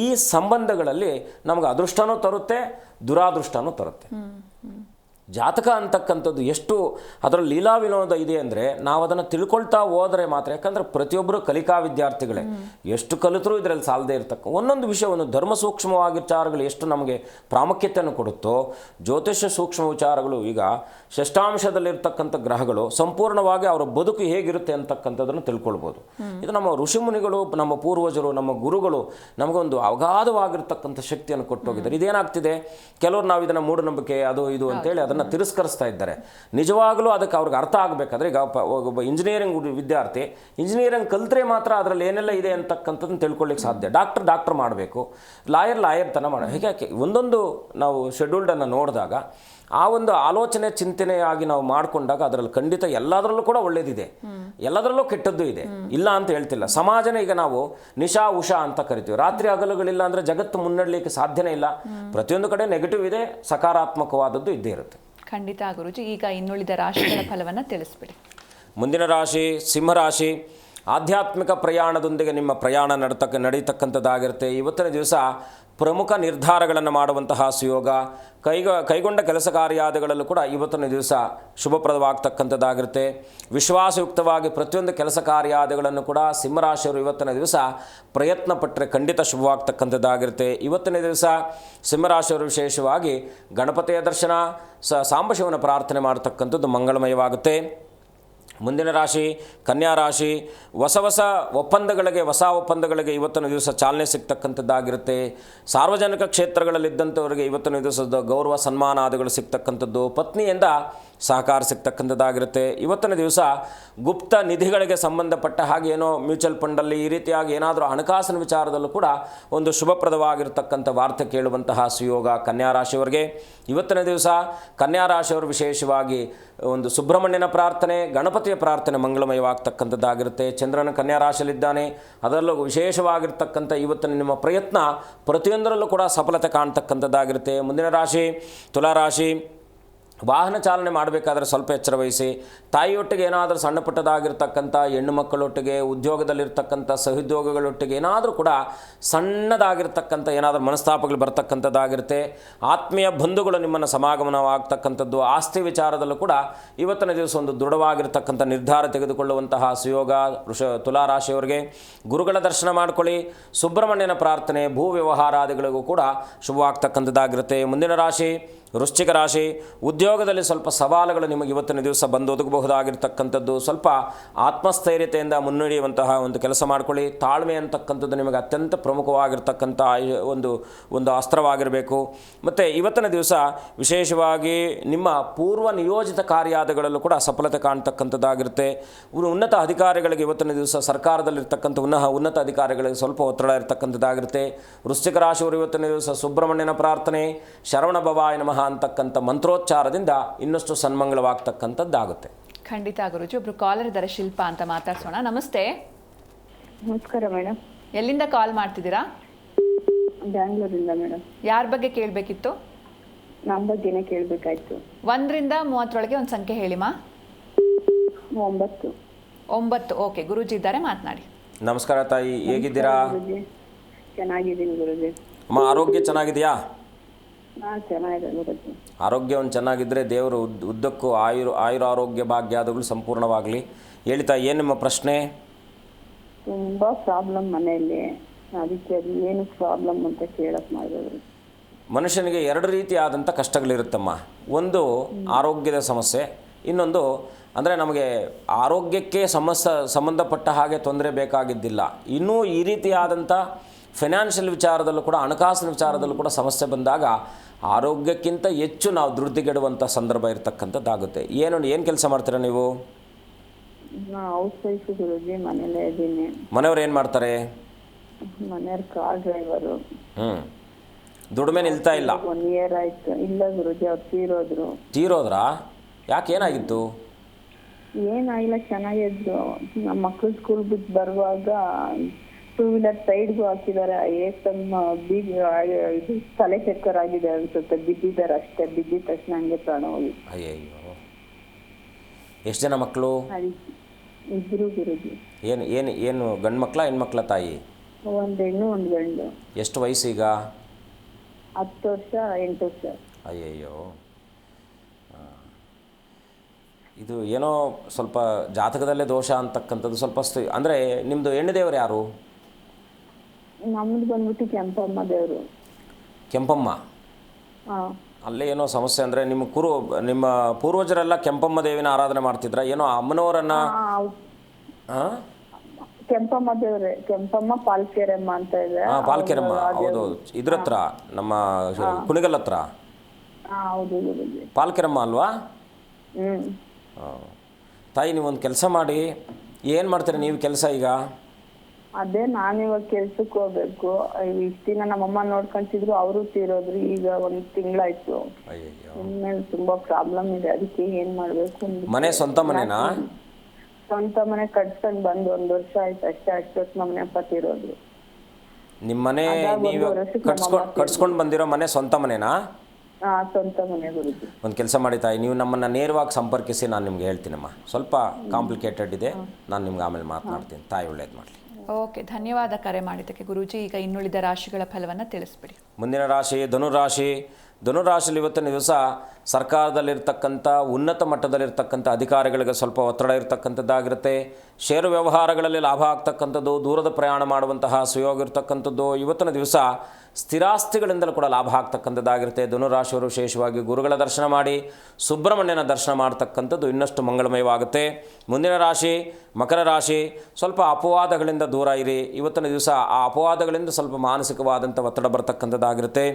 ಈ ಸಂಬಂಧಗಳಲ್ಲಿ ನಮಗೆ ಅದೃಷ್ಟನೂ ತರುತ್ತೆ, ದುರಾದೃಷ್ಟನೂ ತರುತ್ತೆ. ಜಾತಕ ಅಂತಕ್ಕಂಥದ್ದು ಎಷ್ಟು ಅದರಲ್ಲಿ ಲೀಲಾ ವಿನೋದ ಇದೆ ಅಂದರೆ ನಾವು ಅದನ್ನು ತಿಳ್ಕೊಳ್ತಾ ಹೋದರೆ ಮಾತ್ರ. ಯಾಕಂದರೆ ಪ್ರತಿಯೊಬ್ಬರು ಕಲಿಕಾ ವಿದ್ಯಾರ್ಥಿಗಳೇ, ಎಷ್ಟು ಕಲಿತರೂ ಇದರಲ್ಲಿ ಸಾಲದೇ ಇರತಕ್ಕ ಒಂದೊಂದು ವಿಷಯವನ್ನು ಧರ್ಮ ಸೂಕ್ಷ್ಮವಾಗಿ ವಿಚಾರಗಳು ಎಷ್ಟು ನಮಗೆ ಪ್ರಾಮುಖ್ಯತೆಯನ್ನು ಕೊಡುತ್ತೋ, ಜ್ಯೋತಿಷ್ಯ ಸೂಕ್ಷ್ಮ ವಿಚಾರಗಳು, ಈಗ ಷಷ್ಟಾಂಶದಲ್ಲಿರ್ತಕ್ಕಂಥ ಗ್ರಹಗಳು ಸಂಪೂರ್ಣವಾಗಿ ಅವರ ಬದುಕು ಹೇಗಿರುತ್ತೆ ಅಂತಕ್ಕಂಥದ್ದನ್ನು ತಿಳ್ಕೊಳ್ಬೋದು. ಇದು ನಮ್ಮ ಋಷಿಮುನಿಗಳು, ನಮ್ಮ ಪೂರ್ವಜರು, ನಮ್ಮ ಗುರುಗಳು ನಮಗೊಂದು ಅಗಾಧವಾಗಿರ್ತಕ್ಕಂಥ ಶಕ್ತಿಯನ್ನು ಕೊಟ್ಟೋಗಿದ್ದಾರೆ. ಇದೇನಾಗ್ತಿದೆ, ಕೆಲವರು ನಾವು ಇದನ್ನು ಮೂಢನಂಬಿಕೆ ಅದು ಇದು ಅಂತೇಳಿ ಅದನ್ನು ತಿರಸ್ಕರಿಸ್ತಾ ಇದ್ದಾರೆ. ನಿಜವಾಗಲೂ ಅದಕ್ಕೆ ಅವ್ರಿಗೆ ಅರ್ಥ ಆಗಬೇಕಾದ್ರೆ, ಈಗ ಒಬ್ಬ ಇಂಜಿನಿಯರಿಂಗ್ ವಿದ್ಯಾರ್ಥಿ ಇಂಜಿನಿಯರಿಂಗ್ ಕಲಿತ್ರೆ ಮಾತ್ರ ಅದರಲ್ಲಿ ಏನೆಲ್ಲ ಇದೆ ಅಂತಕ್ಕಂಥದ್ದನ್ನು ತಿಳ್ಕೊಳ್ಳಿಕ್ಕೆ ಸಾಧ್ಯ. ಡಾಕ್ಟರ್ ಮಾಡಬೇಕು, ಲಾಯರ್ ತನ ಮಾಡ, ಹೀಗೆ ಒಂದೊಂದು ನಾವು ಶೆಡ್ಯೂಲ್ಡನ್ನು ನೋಡಿದಾಗ ಆ ಒಂದು ಆಲೋಚನೆ ಚಿಂತನೆಯಾಗಿ ನಾವು ಮಾಡಿಕೊಂಡಾಗ ಅದರಲ್ಲಿ ಖಂಡಿತ ಎಲ್ಲದರಲ್ಲೂ ಕೂಡ ಒಳ್ಳೇದಿದೆ, ಎಲ್ಲದರಲ್ಲೂ ಕೆಟ್ಟದ್ದು ಇದೆ, ಇಲ್ಲ ಅಂತ ಹೇಳ್ತಿಲ್ಲ. ಸಮಾಜನೇ ಈಗ ನಾವು ನಿಶಾ ಉಷಾ ಅಂತ ಕರಿತೀವಿ. ರಾತ್ರಿ ಹಗಲುಗಳಿಲ್ಲ ಅಂದರೆ ಜಗತ್ತು ಮುನ್ನಡೆಯಲಿಕ್ಕೆ ಸಾಧ್ಯನೇ ಇಲ್ಲ. ಪ್ರತಿಯೊಂದು ಕಡೆ ನೆಗೆಟಿವ್ ಇದೆ, ಸಕಾರಾತ್ಮಕವಾದದ್ದು ಇದ್ದೇ ಇರುತ್ತೆ. ಖಂಡಿತ ಗುರುಜಿ. ಈಗ ಇನ್ನುಳಿದ ರಾಶಿಗಳ ಫಲವನ್ನು ತಿಳಿಸ್ಬಿಡಿ. ಮುಂದಿನ ರಾಶಿ ಸಿಂಹರಾಶಿ. ಆಧ್ಯಾತ್ಮಿಕ ಪ್ರಯಾಣದೊಂದಿಗೆ ನಿಮ್ಮ ಪ್ರಯಾಣ ನಡೀತಕ್ಕಂಥದ್ದಾಗಿರುತ್ತೆ. ಇವತ್ತಿನ ದಿವಸ ಪ್ರಮುಖ ನಿರ್ಧಾರಗಳನ್ನು ಮಾಡುವಂತಹ ಸುಯೋಗ. ಕೈಗೊಂಡ ಕೆಲಸ ಕಾರ್ಯಾದಿಗಳಲ್ಲೂ ಕೂಡ ಇವತ್ತಿನ ದಿವಸ ಶುಭಪ್ರದವಾಗ್ತಕ್ಕಂಥದ್ದಾಗಿರುತ್ತೆ. ವಿಶ್ವಾಸಯುಕ್ತವಾಗಿ ಪ್ರತಿಯೊಂದು ಕೆಲಸ ಕಾರ್ಯಾದಿಗಳನ್ನು ಕೂಡ ಸಿಂಹರಾಶಿಯವರು ಇವತ್ತಿನ ದಿವಸ ಪ್ರಯತ್ನ ಪಟ್ಟರೆ ಖಂಡಿತ ಶುಭವಾಗ್ತಕ್ಕಂಥದ್ದಾಗಿರುತ್ತೆ. ಇವತ್ತಿನ ದಿವಸ ಸಿಂಹರಾಶಿಯವರು ವಿಶೇಷವಾಗಿ ಗಣಪತಿಯ ದರ್ಶನ, ಸಾಂಬಶಿವನ ಪ್ರಾರ್ಥನೆ ಮಾಡತಕ್ಕಂಥದ್ದು ಮಂಗಳಮಯವಾಗುತ್ತೆ. ಮುಂದಿನ ರಾಶಿ ಕನ್ಯಾ ರಾಶಿ. ಹೊಸ ಒಪ್ಪಂದಗಳಿಗೆ ಇವತ್ತಿನ ದಿವಸ ಚಾಲನೆ ಸಿಗ್ತಕ್ಕಂಥದ್ದಾಗಿರುತ್ತೆ. ಸಾರ್ವಜನಿಕ ಕ್ಷೇತ್ರಗಳಲ್ಲಿದ್ದಂಥವರಿಗೆ ಇವತ್ತಿನ ದಿವಸದ ಗೌರವ ಸನ್ಮಾನಾದಿಗಳು ಸಿಗ್ತಕ್ಕಂಥದ್ದು. ಪತ್ನಿಯಿಂದ ಸಹಕಾರ ಸಿಗ್ತಕ್ಕಂಥದ್ದಾಗಿರುತ್ತೆ. ಇವತ್ತಿನ ದಿವಸ ಗುಪ್ತ ನಿಧಿಗಳಿಗೆ ಸಂಬಂಧಪಟ್ಟ ಹಾಗೆ ಏನೋ ಮ್ಯೂಚುವಲ್ ಫಂಡಲ್ಲಿ ಈ ರೀತಿಯಾಗಿ ಏನಾದರೂ ಹಣಕಾಸಿನ ವಿಚಾರದಲ್ಲೂ ಕೂಡ ಒಂದು ಶುಭಪ್ರದವಾಗಿರ್ತಕ್ಕಂಥ ವಾರ್ತೆ ಕೇಳುವಂತಹ ಸುಯೋಗ ಕನ್ಯಾ ರಾಶಿಯವರಿಗೆ. ಇವತ್ತಿನ ದಿವಸ ಕನ್ಯಾ ರಾಶಿಯವರು ವಿಶೇಷವಾಗಿ ಒಂದು ಸುಬ್ರಹ್ಮಣ್ಯನ ಪ್ರಾರ್ಥನೆ, ಗಣಪತಿಯ ಪ್ರಾರ್ಥನೆ ಮಂಗಳಮಯವಾಗ್ತಕ್ಕಂಥದ್ದಾಗಿರುತ್ತೆ. ಚಂದ್ರನ ಕನ್ಯಾ ರಾಶಿಯಲ್ಲಿದ್ದಾನೆ, ಅದರಲ್ಲೂ ವಿಶೇಷವಾಗಿರ್ತಕ್ಕಂಥ ಇವತ್ತಿನ ನಿಮ್ಮ ಪ್ರಯತ್ನ ಪ್ರತಿಯೊಂದರಲ್ಲೂ ಕೂಡ ಸಫಲತೆ ಕಾಣ್ತಕ್ಕಂಥದ್ದಾಗಿರುತ್ತೆ. ಮುಂದಿನ ರಾಶಿ ತುಲಾರಾಶಿ. ವಾಹನ ಚಾಲನೆ ಮಾಡಬೇಕಾದ್ರೆ ಸ್ವಲ್ಪ ಎಚ್ಚರ ವಹಿಸಿ. ತಾಯಿಯೊಟ್ಟಿಗೆ ಏನಾದರೂ ಸಣ್ಣ ಪುಟ್ಟದಾಗಿರ್ತಕ್ಕಂಥ ಹೆಣ್ಣು ಮಕ್ಕಳೊಟ್ಟಿಗೆ, ಉದ್ಯೋಗದಲ್ಲಿರ್ತಕ್ಕಂಥ ಸಹೋದ್ಯೋಗಿಗಳೊಟ್ಟಿಗೆ ಏನಾದರೂ ಕೂಡ ಸಣ್ಣದಾಗಿರ್ತಕ್ಕಂಥ ಏನಾದರೂ ಮನಸ್ತಾಪಗಳು ಬರ್ತಕ್ಕಂಥದ್ದಾಗಿರುತ್ತೆ. ಆತ್ಮೀಯ ಬಂಧುಗಳು ನಿಮ್ಮನ್ನು ಸಮಾಗಮನವಾಗ್ತಕ್ಕಂಥದ್ದು. ಆಸ್ತಿ ವಿಚಾರದಲ್ಲೂ ಕೂಡ ಇವತ್ತಿನ ದಿವಸ ಒಂದು ದೃಢವಾಗಿರ್ತಕ್ಕಂಥ ನಿರ್ಧಾರ ತೆಗೆದುಕೊಳ್ಳುವಂತಹ ಸುಯೋಗ ತುಲಾರಾಶಿಯವರಿಗೆ. ಗುರುಗಳ ದರ್ಶನ ಮಾಡ್ಕೊಳ್ಳಿ. ಸುಬ್ರಹ್ಮಣ್ಯನ ಪ್ರಾರ್ಥನೆ, ಭೂ ವ್ಯವಹಾರಾದಿಗಳಿಗೂ ಕೂಡ ಶುಭವಾಗ್ತಕ್ಕಂಥದ್ದಾಗಿರುತ್ತೆ. ಮುಂದಿನ ರಾಶಿ ವೃಶ್ಚಿಕ ರಾಶಿ. ಉದ್ಯೋಗದಲ್ಲಿ ಸ್ವಲ್ಪ ಸವಾಲುಗಳು ನಿಮಗೆ ಇವತ್ತಿನ ದಿವಸ ಬಂದು ಒದಗಬಹುದಾಗಿರ್ತಕ್ಕಂಥದ್ದು. ಸ್ವಲ್ಪ ಆತ್ಮಸ್ಥೈರ್ಯತೆಯಿಂದ ಮುನ್ನಡೆಯುವಂತಹ ಒಂದು ಕೆಲಸ ಮಾಡಿಕೊಳ್ಳಿ. ತಾಳ್ಮೆ ಅಂತಕ್ಕಂಥದ್ದು ನಿಮಗೆ ಅತ್ಯಂತ ಪ್ರಮುಖವಾಗಿರ್ತಕ್ಕಂಥ ಒಂದು ಅಸ್ತ್ರವಾಗಿರಬೇಕು. ಮತ್ತು ಇವತ್ತಿನ ದಿವಸ ವಿಶೇಷವಾಗಿ ನಿಮ್ಮ ಪೂರ್ವ ನಿಯೋಜಿತ ಕಾರ್ಯಾದಿಗಳಲ್ಲೂ ಕೂಡ ಸಫಲತೆ ಕಾಣ್ತಕ್ಕಂಥದ್ದಾಗಿರುತ್ತೆ. ಉನ್ನತ ಅಧಿಕಾರಿಗಳಿಗೆ ಇವತ್ತಿನ ದಿವಸ ಸರ್ಕಾರದಲ್ಲಿರ್ತಕ್ಕಂಥ ಉನ್ನತ ಅಧಿಕಾರಿಗಳಿಗೆ ಸ್ವಲ್ಪ ಒತ್ತಡ ಇರತಕ್ಕಂಥದ್ದಾಗಿರುತ್ತೆ. ವೃಶ್ಚಿಕ ರಾಶಿಯವರು ಇವತ್ತಿನ ದಿವಸ ಸುಬ್ರಹ್ಮಣ್ಯನ ಪ್ರಾರ್ಥನೆ, ಶರವಣ ಭವಾಯ ನಮಃ ಅಂತಕ್ಕಂಥ ಮಂತ್ರೋಚ್ಚಾರದಿಂದ ಇನ್ನಷ್ಟು ಸನ್ಮಂಗಳವಾಗ್ತಕ್ಕಂಥದ್ದಾಗುತ್ತೆ. ಖಂಡಿತ ಗುರುಜಿ. ಒಬ್ರು ಕಾಲರ್ ಇದ್ದಾರೆ, ಶಿಲ್ಪ ಅಂತ, ಮಾತಾಡ್ಸೋಣ. ನಮಸ್ತೆ. ನಮಸ್ಕಾರ ಮೇಡಮ್. ಎಲ್ಲಿಂದ ಕಾಲ್ ಮಾಡ್ತಿದ್ದೀರಾ? ಬ್ಯಾಂಗ್ಳೂರಿಂದ ಮೇಡಮ್. ಯಾರ ಬಗ್ಗೆ ಕೇಳಬೇಕಿತ್ತು? ನಮ್ಮ ಬಗ್ಗೆನೇ ಕೇಳಬೇಕಾಯ್ತು. 1ರಿಂದ 30 ಒಂದು ಸಂಖ್ಯೆ ಹೇಳಿಮಾ. 9. 9. ಓಕೆ, ಗುರೂಜಿ ಇದ್ದಾರೆ, ಮಾತನಾಡಿ. ನಮಸ್ಕಾರ ತಾಯಿ, ಹೇಗಿದ್ದೀರಾ? ಚೆನ್ನಾಗಿದ್ದೀನಿ ಗುರುಜಿ. ಅಮ್ಮ, ಆರೋಗ್ಯ ಚೆನ್ನಾಗಿದೆಯಾ? ಚೆನ್ನಾಗಿದೆ ಗುರುಜಿ. ಆರೋಗ್ಯ ಒಂದು ಚೆನ್ನಾಗಿದ್ದರೆ ದೇವರು ಉದ್ದಕ್ಕೂ ಆಯುರಾರೋಗ್ಯ ಭಾಗ್ಯಾದಗಳು ಸಂಪೂರ್ಣವಾಗಲಿ. ಹೇಳಿ ತಾಯಿ, ಏನು ನಿಮ್ಮ ಪ್ರಶ್ನೆ? ತುಂಬ ಪ್ರಾಬ್ಲಮ್ ಮನೆಯಲ್ಲಿ, ಅದಕ್ಕೆ ಅದು ಏನು ಪ್ರಾಬ್ಲಮ್ ಅಂತ ಕೇಳಕ್ಕೆ ಮಾಡಿದ್ರು. ಮನುಷ್ಯನಿಗೆ 2 ರೀತಿಯಾದಂಥ ಕಷ್ಟಗಳಿರುತ್ತಮ್ಮ. ಒಂದು ಆರೋಗ್ಯದ ಸಮಸ್ಯೆ, ಇನ್ನೊಂದು ಅಂದರೆ ನಮಗೆ ಆರೋಗ್ಯಕ್ಕೆ ಸಂಬಂಧಪಟ್ಟ ಹಾಗೆ ತೊಂದರೆ ಬೇಕಾಗಿದ್ದಿಲ್ಲ. ಇನ್ನೂ ಈ ರೀತಿಯಾದಂಥ ಫೈನಾನ್ಷಿಯಲ್ ವಿಚಾರದಲ್ಲೂ ಕೂಡ, ಹಣಕಾಸಿನ ವಿಚಾರದಲ್ಲೂ ಕೂಡ ಸಮಸ್ಯೆ ಬಂದಾಗ ಆರೋಗ್ಯಕ್ಕಿಂತ ಹೆಚ್ಚು ನಾವು ಧೃತಿಗೆಡುವಂಥ ಸಂದರ್ಭ ಇರತಕ್ಕಂಥದ್ದಾಗುತ್ತೆ. ಏನು ಕೆಲಸ ಮಾಡ್ತೀರಾ ನೀವು? ಹೌಸ್ ವೈಫ್ ಗುರುಜಿ, ಮನೇಲೇ ಇದ್ದೀನಿ. ಮನೆಯವ್ರು ಏನು ಮಾಡ್ತಾರೆ? ಮನೆಯವ್ರ ಕಾರ್ ಡ್ರೈವರು. ದುಡಿಮೆ ನಿಲ್ತಾ ಇಲ್ಲ? 1 year ಆಯ್ತು. ಇಲ್ಲ ಗುರುಜಿ, ಅವ್ರು ತೀರೋದ್ರು. ತೀರೋದ್ರಾ? ಯಾಕೆ, ಏನಾಗಿತ್ತು? ಏನಾಗಿಲ್ಲ, ಚೆನ್ನಾಗಿದ್ರು. ನಮ್ಮ ಮಕ್ಕಳು ಸ್ಕೂಲ್ ಬಿಟ್ಟು ಬರುವಾಗ 2 wheeler ಸೈಡ್ಗೂ ಹಾಕಿದ್ದಾರೆ. ಇದು ತಲೆ ಚಕ್ಕರ್ ಆಗಿದೆ ಅನ್ಸುತ್ತೆ. ಬಿದ್ದಿದ್ದಾರೆ ಅಷ್ಟೇ. ಬಿದ್ದಿದ ತಕ್ಷಣ ಹಂಗೆ ಪ್ರಾಣ ಹೋಗಿ. ಅಯ್ಯಯ್ಯೋ, ಎಷ್ಟು ಜನ ಮಕ್ಕಳು? 2 ಗುರುಜಿ. ಏನು ಗಂಡು ಮಕ್ಕಳ ಹೆಣ್ಮಕ್ಳ ತಾಯಿ? 1 ಹೆಣ್ಣು 1 ಗಂಡು. ಎಷ್ಟು ವಯಸ್ಸು ಈಗ? 10 ವರ್ಷ 8 ವರ್ಷ. ಅಯ್ಯಯ್ಯೋ, ಇದು ಏನೋ ಸ್ವಲ್ಪ ಜಾತಕದಲ್ಲೇ ದೋಷ ಅಂತಕ್ಕಂಥದ್ದು ಸ್ವಲ್ಪ ಅಂದರೆ ನಿಮ್ಮದು ಹೆಣ್ಣು ದೇವರು ಯಾರು? ನಮ್ದು ಬಂದ್ಬಿಟ್ಟು ಕೆಂಪಮ್ಮ ದೇವರು. ಕೆಂಪಮ್ಮ? ಅಲ್ಲೇ ಏನೋ ಸಮಸ್ಯೆ ಅಂದರೆ ನಿಮ್ಮ ಪೂರ್ವಜರೆಲ್ಲ ಕೆಂಪಮ್ಮ ದೇವಿನ ಆರಾಧನೆ ಮಾಡ್ತಿದ್ರ? ಏನೋ ಅಮ್ಮನವರನ್ನ? ಕೆಂಪಮ್ಮ ದೇವ್ರೆ, ಕೆಂಪಮ್ಮ ಪಾಲ್ಕೆರಮ್ಮ ಅಂತ ಇದೆ. ಪಾಲ್ಕೆರಮ್ಮ, ಹೌದು. ಇದ್ರ ಹತ್ರ, ನಮ್ಮ ಕುಣಿಗಲ್ ಹತ್ರ. ಹೌದು. ಪಾಲ್ಕೆರಮ್ಮ ಅಲ್ವಾ? ತಾಯಿ, ನೀವೊಂದು ಕೆಲಸ ಮಾಡಿ. ಏನು ಮಾಡ್ತೀರಿ ನೀವು ಕೆಲಸ ಈಗ? ಅದೇ ನಾನಿವಾಗ ಕೆಲ್ಸಕ್ಕೆ ಹೋಗ್ಬೇಕು. ಇಷ್ಟು ದಿನ ನಮ್ಮಮ್ಮ ನೋಡ್ಕೊಂತಿದ್ರು, ಅವರು ತೀರೋದ್ರು. ಈಗ 1 ತಿಂಗಳಾಯ್ತು. ಇನ್ಮೇಲೆ ತುಂಬಾ ಪ್ರಾಬ್ಲಮ್ ಇದೆ. ಅದಕ್ಕೆ ಏನ್ ಮಾಡ್ಬೇಕು? ಮನೆ ಸ್ವಂತ ಮನೆನಾ? ಸ್ವಂತ ಮನೆ ಕಟ್ಸ್ಕೊಂಡ್ ಬಂದು 1 ವರ್ಷ ಆಯ್ತು ಅಷ್ಟೇ. ಅಷ್ಟೊತ್ತು ನಮ್ಮ ಅಪ್ಪ ತೀರೋದ್ರು. ನಿಮ್ಮ ಮನೆ ನೀವು ಕಟ್ಸ್ಕೊಂಡು ಬಂದಿರೋ ಮನೆ ಸ್ವಂತ ಮನೆನಾ? ಸ್ವಂತ ಮನೆ ಗುರುಜಿ. ಒಂದು ಕೆಲಸ ಮಾಡಿ ತಾಯಿ, ನೀವು ನಮ್ಮನ್ನು ನೇರವಾಗಿ ಸಂಪರ್ಕಿಸಿ, ನಾನು ನಿಮ್ಗೆ ಹೇಳ್ತೀನಮ್ಮ. ಸ್ವಲ್ಪ ಕಾಂಪ್ಲಿಕೇಟೆಡ್ ಇದೆ, ನಾನು ನಿಮ್ಗೆ ಆಮೇಲೆ ಮಾತನಾಡ್ತೀನಿ. ತಾಯಿ ಒಳ್ಳೇದು ಮಾಡಲಿ. ಓಕೆ, ಧನ್ಯವಾದ ಕರೆ ಮಾಡಿದ್ದಕ್ಕೆ ಗುರೂಜಿ. ಈಗ ಇನ್ನುಳಿದ ರಾಶಿಗಳ ಫಲವನ್ನು ತಿಳಿಸ್ಬಿಡಿ. ಮುಂದಿನ ರಾಶಿ ಧನುರಾಶಿ. ಧನುರಾಶಿಯಲ್ಲಿ ಇವತ್ತಿನ ದಿವಸ ಸರ್ಕಾರದಲ್ಲಿರ್ತಕ್ಕಂಥ ಉನ್ನತ ಮಟ್ಟದಲ್ಲಿರ್ತಕ್ಕಂಥ ಅಧಿಕಾರಿಗಳಿಗೆ ಸ್ವಲ್ಪ ಒತ್ತಡ ಇರತಕ್ಕಂಥದ್ದಾಗಿರುತ್ತೆ. ಷೇರು ವ್ಯವಹಾರಗಳಲ್ಲಿ ಲಾಭ ಆಗ್ತಕ್ಕಂಥದ್ದು, ದೂರದ ಪ್ರಯಾಣ ಮಾಡುವಂತಹ ಸುಯೋಗ ಇರತಕ್ಕಂಥದ್ದು. ಇವತ್ತಿನ ದಿವಸ ಸ್ಥಿರಾಸ್ತಿಗಳಿಂದಲೂ ಕೂಡ ಲಾಭ ಆಗ್ತಕ್ಕಂಥದ್ದಾಗಿರುತ್ತೆ. ಧನುರಾಶಿಯವರು ವಿಶೇಷವಾಗಿ ಗುರುಗಳ ದರ್ಶನ ಮಾಡಿ ಸುಬ್ರಹ್ಮಣ್ಯನ ದರ್ಶನ ಮಾಡ್ತಕ್ಕಂಥದ್ದು ಇನ್ನಷ್ಟು ಮಂಗಳಮಯವಾಗುತ್ತೆ. ಮುಂದಿನ ರಾಶಿ ಮಕರ ರಾಶಿ. ಸ್ವಲ್ಪ ಅಪವಾದಗಳಿಂದ ದೂರ ಇರಿ. ಇವತ್ತಿನ ದಿವಸ ಆ ಅಪವಾದಗಳಿಂದ ಸ್ವಲ್ಪ ಮಾನಸಿಕವಾದಂಥ ಒತ್ತಡ ಬರ್ತಕ್ಕಂಥದ್ದಾಗಿರುತ್ತೆ.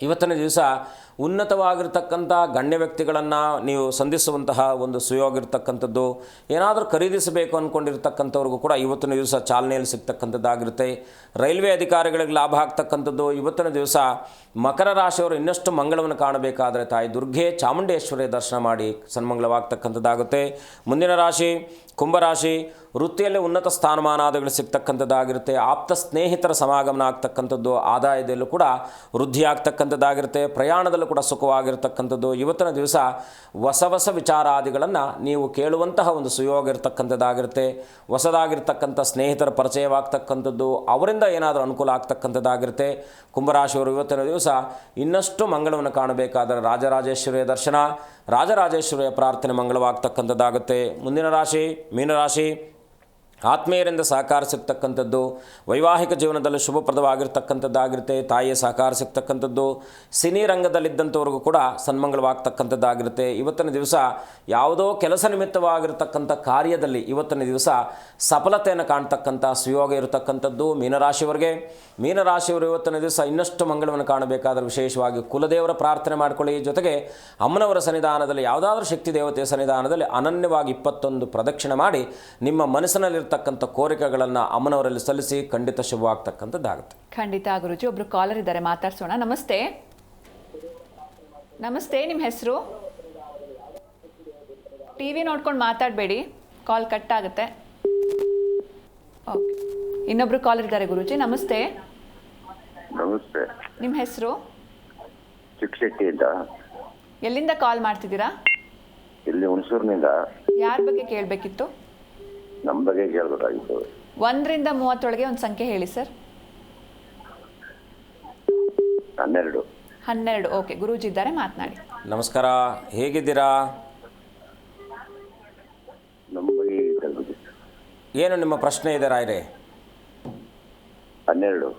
ಇವತ್ತಿನ ದಿವಸ ಉನ್ನತವಾಗಿರ್ತಕ್ಕಂಥ ಗಣ್ಯ ವ್ಯಕ್ತಿಗಳನ್ನು ನೀವು ಸಂಧಿಸುವಂತಹ ಒಂದು ಸುಯೋಗ ಇರ್ತಕ್ಕಂಥದ್ದು. ಏನಾದರೂ ಖರೀದಿಸಬೇಕು ಅಂದ್ಕೊಂಡಿರ್ತಕ್ಕಂಥವ್ರಿಗೂ ಕೂಡ ಇವತ್ತಿನ ದಿವಸ ಚಾಲನೆಯಲ್ಲಿ ಸಿಗ್ತಕ್ಕಂಥದ್ದಾಗಿರುತ್ತೆ. ರೈಲ್ವೆ ಅಧಿಕಾರಿಗಳಿಗೆ ಲಾಭ ಆಗ್ತಕ್ಕಂಥದ್ದು. ಇವತ್ತಿನ ದಿವಸ ಮಕರ ರಾಶಿಯವರು ಇನ್ನಷ್ಟು ಮಂಗಳವನ್ನು ಕಾಣಬೇಕಾದರೆ ತಾಯಿ ದುರ್ಗೆ ಚಾಮುಂಡೇಶ್ವರಿಯ ದರ್ಶನ ಮಾಡಿ ಸನ್ಮಂಗಳವಾಗ್ತಕ್ಕಂಥದ್ದಾಗುತ್ತೆ. ಮುಂದಿನ ರಾಶಿ ಕುಂಭರಾಶಿ. ವೃತ್ತಿಯಲ್ಲಿ ಉನ್ನತ ಸ್ಥಾನಮಾನಾದಿಗಳು ಸಿಗ್ತಕ್ಕಂಥದ್ದಾಗಿರುತ್ತೆ. ಆಪ್ತ ಸ್ನೇಹಿತರ ಸಮಾಗಮನ ಆಗ್ತಕ್ಕಂಥದ್ದು. ಆದಾಯದಲ್ಲೂ ಕೂಡ ವೃದ್ಧಿ ಆಗ್ತಕ್ಕಂಥದ್ದಾಗಿರುತ್ತೆ. ಪ್ರಯಾಣದಲ್ಲೂ ಕೂಡ ಸುಖವಾಗಿರ್ತಕ್ಕಂಥದ್ದು. ಇವತ್ತಿನ ದಿವಸ ಹೊಸ ವಿಚಾರಾದಿಗಳನ್ನು ನೀವು ಕೇಳುವಂತಹ ಒಂದು ಸುಯೋಗ ಇರತಕ್ಕಂಥದ್ದಾಗಿರುತ್ತೆ. ಹೊಸದಾಗಿರ್ತಕ್ಕಂಥ ಸ್ನೇಹಿತರ ಪರಿಚಯವಾಗ್ತಕ್ಕಂಥದ್ದು, ಅವರಿಂದ ಏನಾದರೂ ಅನುಕೂಲ ಆಗ್ತಕ್ಕಂಥದ್ದಾಗಿರುತ್ತೆ. ಕುಂಭರಾಶಿಯವರು ಇವತ್ತಿನ ದಿವಸ ಇನ್ನಷ್ಟು ಮಂಗಳವನ್ನು ಕಾಣಬೇಕಾದರೆ ರಾಜರಾಜೇಶ್ವರಿಯ ದರ್ಶನ, ರಾಜರಾಜೇಶ್ವರಿಯ ಪ್ರಾರ್ಥನೆ ಮಂಗಳವಾಗ್ತಕ್ಕಂಥದ್ದಾಗುತ್ತೆ. ಮುಂದಿನ ರಾಶಿ ಮೀನರಾಶಿ. ಆತ್ಮೀಯರಿಂದ ಸಹಕಾರ ಸಿಗ್ತಕ್ಕಂಥದ್ದು. ವೈವಾಹಿಕ ಜೀವನದಲ್ಲಿ ಶುಭಪ್ರದವಾಗಿರ್ತಕ್ಕಂಥದ್ದಾಗಿರುತ್ತೆ. ತಾಯಿಯ ಸಹಕಾರ ಸಿಗ್ತಕ್ಕಂಥದ್ದು. ಸಿನಿ ರಂಗದಲ್ಲಿದ್ದಂಥವ್ರಿಗೂ ಕೂಡ ಸನ್ಮಂಗಳವಾಗ್ತಕ್ಕಂಥದ್ದಾಗಿರುತ್ತೆ. ಇವತ್ತಿನ ದಿವಸ ಯಾವುದೋ ಕೆಲಸ ನಿಮಿತ್ತವಾಗಿರ್ತಕ್ಕಂಥ ಕಾರ್ಯದಲ್ಲಿ ಇವತ್ತಿನ ದಿವಸ ಸಫಲತೆಯನ್ನು ಕಾಣ್ತಕ್ಕಂಥ ಸುಯೋಗ ಇರತಕ್ಕಂಥದ್ದು ಮೀನರಾಶಿಯವರಿಗೆ. ಮೀನರಾಶಿಯವರು ಇವತ್ತಿನ ದಿವಸ ಇನ್ನಷ್ಟು ಮಂಗಳವನ್ನು ಕಾಣಬೇಕಾದರೆ ವಿಶೇಷವಾಗಿ ಕುಲದೇವರ ಪ್ರಾರ್ಥನೆ ಮಾಡಿಕೊಳ್ಳಿ. ಜೊತೆಗೆ ಅಮ್ಮನವರ ಸನ್ನಿಧಾನದಲ್ಲಿ ಯಾವುದಾದ್ರೂ ಶಕ್ತಿ ದೇವತೆಯ ಸನ್ನಿಧಾನದಲ್ಲಿ ಅನನ್ಯವಾಗಿ 21 ಪ್ರದಕ್ಷಿಣೆ ಮಾಡಿ ನಿಮ್ಮ ಮನಸ್ಸಿನಲ್ಲಿರ್ತಕ್ಕಂಥ ಕೋರಿಕೆಗಳನ್ನು ಅಮ್ಮನವರಲ್ಲಿ ಸಲ್ಲಿಸಿ ಖಂಡಿತ ಶುಭವಾಗ್ತಕ್ಕಂಥದ್ದಾಗುತ್ತೆ. ಖಂಡಿತ ಗುರುಜಿ. ಒಬ್ರು ಕಾಲರ್ ಇದ್ದಾರೆ, ಮಾತಾಡ್ಸೋಣ. ನಮಸ್ತೆ. ನಮಸ್ತೆ, ನಿಮ್ಮ ಹೆಸರು? ಟಿವಿ ನೋಡ್ಕೊಂಡು ಮಾತಾಡಬೇಡಿ, ಕಾಲ್ ಕಟ್ ಆಗುತ್ತೆ. ಓಕೆ, ಇನ್ನೊಬ್ರು ಕಾಲರ್ ಇದ್ದಾರೆ ಗುರುಜಿ. ನಮಸ್ತೆ. ನಮಸ್ತೆ. ನಿಮ್ಮ ಹೆಸರು? ಚಿಕ್ಕಶೆಟ್ಟಿ ಅಂತ. ಎಲ್ಲಿಂದ ಕಾಲ್ ಮಾಡ್ತಿದ್ದೀರಾ? ಇಲ್ಲಿ ಹುಣಸೂರಿನಿಂದ. ಯಾರ ಬಗ್ಗೆ ಕೇಳಬೇಕಿತ್ತು? ನಮ್ಮ ಬಗ್ಗೆ ಕೇಳಬೇಕಾಗಿತ್ತು. 1 ರಿಂದ 30 ಒಂದು ಸಂಖ್ಯೆ ಹೇಳಿ ಸರ್. 12. 12. ಓಕೆ, ಗುರೂಜಿ ಇದ್ದಾರೆ, ಮಾತನಾಡಿ. ನಮಸ್ಕಾರ, ಹೇಗಿದ್ದೀರಾ? ನಮ್ಮ ಬಗ್ಗೆ ಕೇಳಬೇಕಿತ್ತು. ಏನು ನಿಮ್ಮ ಪ್ರಶ್ನೆ ಇದೆ ರಾಯ್ರೆ? 12.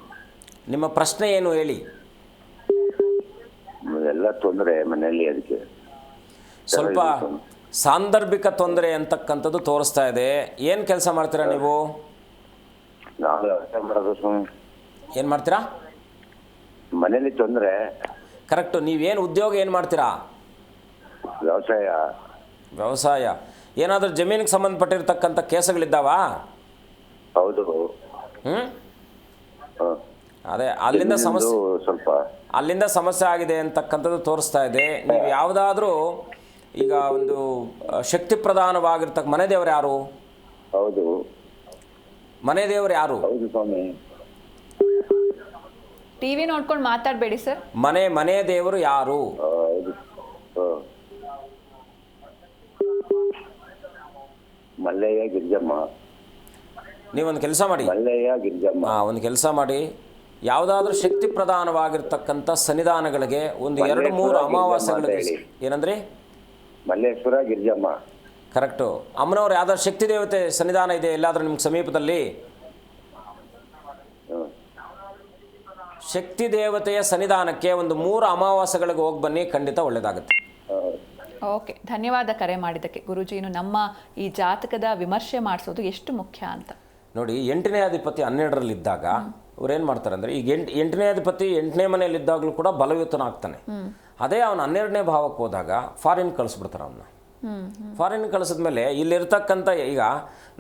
ನಿಮ್ಮ ಪ್ರಶ್ನೆ ಏನು ಹೇಳಿ. ಎಲ್ಲ ತೊಂದರೆ ಮನೆಯಲ್ಲಿ, ಅದಕ್ಕೆ ಸ್ವಲ್ಪ ಸಾಂದರ್ಭಿಕ ತೊಂದರೆ ಅಂತಕ್ಕಂಥದ್ದು ತೋರಿಸ್ತಾ ಇದೆ. ಏನು ಕೆಲಸ ಮಾಡ್ತೀರಾ ನೀವು? ನಾವು ವ್ಯವಸಾಯ ಮಾಡೋದು ಸ್ವಾಮಿ. ಏನು ಮಾಡ್ತೀರಾ? ಮನೇಲಿ ತೊಂದರೆ. ಕರೆಕ್ಟು. ನೀವೇನು ಉದ್ಯೋಗ ಏನು ಮಾಡ್ತೀರಾ? ವ್ಯವಸಾಯ. ವ್ಯವಸಾಯ. ಏನಾದರೂ ಜಮೀನಿಗೆ ಸಂಬಂಧಪಟ್ಟಿರ್ತಕ್ಕಂಥ ಕೇಸುಗಳಿದ್ದಾವಾ? ಹೌದು. ಅದೇ ಅಲ್ಲಿಂದ ಸಮಸ್ಯೆ, ಸ್ವಲ್ಪ ಅಲ್ಲಿಂದ ಸಮಸ್ಯೆ ಆಗಿದೆ ಅಂತಕ್ಕಂಥದ್ದು ತೋರಿಸ್ತಾ ಇದೆ. ನೀವು ಯಾವುದಾದ್ರೂ ಈಗ ಒಂದು ಶಕ್ತಿ ಪ್ರಧಾನವಾಗಿರ್ತಕ್ಕ ಮನೆ ದೇವರು ಯಾರು? ಹೌದು. ಮನೆ ದೇವರು ಯಾರು? ಹೌದು ಸ್ವಾಮಿ. ಟಿವಿ ನೋಡ್ಕೊಂಡು ಮಾತಾಡಬೇಡಿ ಸರ್. ಮನೆ ದೇವರು ಯಾರು? ಹೌದು. ಮಲ್ಲಯ್ಯ ಗಿರಿಜಮ್ಮ. ನೀವೊಂದು ಕೆಲಸ ಮಾಡಿ. ಮಲ್ಲಯ್ಯ ಗಿರಿಜಮ್ಮ. ಒಂದು ಕೆಲಸ ಮಾಡಿ, ಯಾವುದಾದ್ರೂ ಶಕ್ತಿ ಪ್ರಧಾನವಾಗಿರ್ತಕ್ಕಂಥ ಸನ್ನಿಧಾನಗಳಿಗೆ ಒಂದು 2-3 ಅಮಾವಾಸ್ಯೆಗಳಿಗೆ. ಏನಂದ್ರಿ? ಮಲ್ಲೇಶ್ವರ ಗಿರಿಜಮ್ಮ. ಕರೆಕ್ಟು. ಅಮ್ಮನವ್ರು ಯಾವ್ದಾದ್ರು ಶಕ್ತಿ ದೇವತೆ ಸನ್ನಿಧಾನ ಇದೆ ಎಲ್ಲಾದ್ರೂ ನಿಮ್ಗೆ ಸಮೀಪದಲ್ಲಿ? ಶಕ್ತಿ ದೇವತೆಯ ಸನ್ನಿಧಾನಕ್ಕೆ ಒಂದು 3 ಅಮಾವಾಸ್ಯೆಗಳಿಗೆ ಹೋಗಿ ಬನ್ನಿ, ಖಂಡಿತ ಒಳ್ಳೆಯದಾಗುತ್ತೆ. ಓಕೆ, ಧನ್ಯವಾದ ಕರೆ ಮಾಡಿದ್ದಕ್ಕೆ. ಗುರುಜಿ, ಇನ್ನು ನಮ್ಮ ಈ ಜಾತಕದ ವಿಮರ್ಶೆ ಮಾಡಿಸೋದು ಎಷ್ಟು ಮುಖ್ಯ ಅಂತ ನೋಡಿ. 8ನೇ ಅಧಿಪತಿ 12ರಲ್ಲಿದ್ದಾಗ ಅವ್ರೇನು ಮಾಡ್ತಾರೆ ಅಂದರೆ, ಈಗ 8ನೇ ಅಧಿಪತಿ 8ನೇ ಮನೆಯಲ್ಲಿದ್ದಾಗಲೂ ಕೂಡ ಬಲಯುತನಾಗ್ತಾನೆ. ಅದೇ ಅವನು 12ನೇ ಭಾವಕ್ಕೆ ಹೋದಾಗ ಫಾರಿನ್ ಕಳಿಸ್ಬಿಡ್ತಾರೆ ಅವನ್ನ. ಫಾರಿನ್ ಕಳಿಸಿದ್ಮೇಲೆ ಇಲ್ಲಿರ್ತಕ್ಕಂಥ, ಈಗ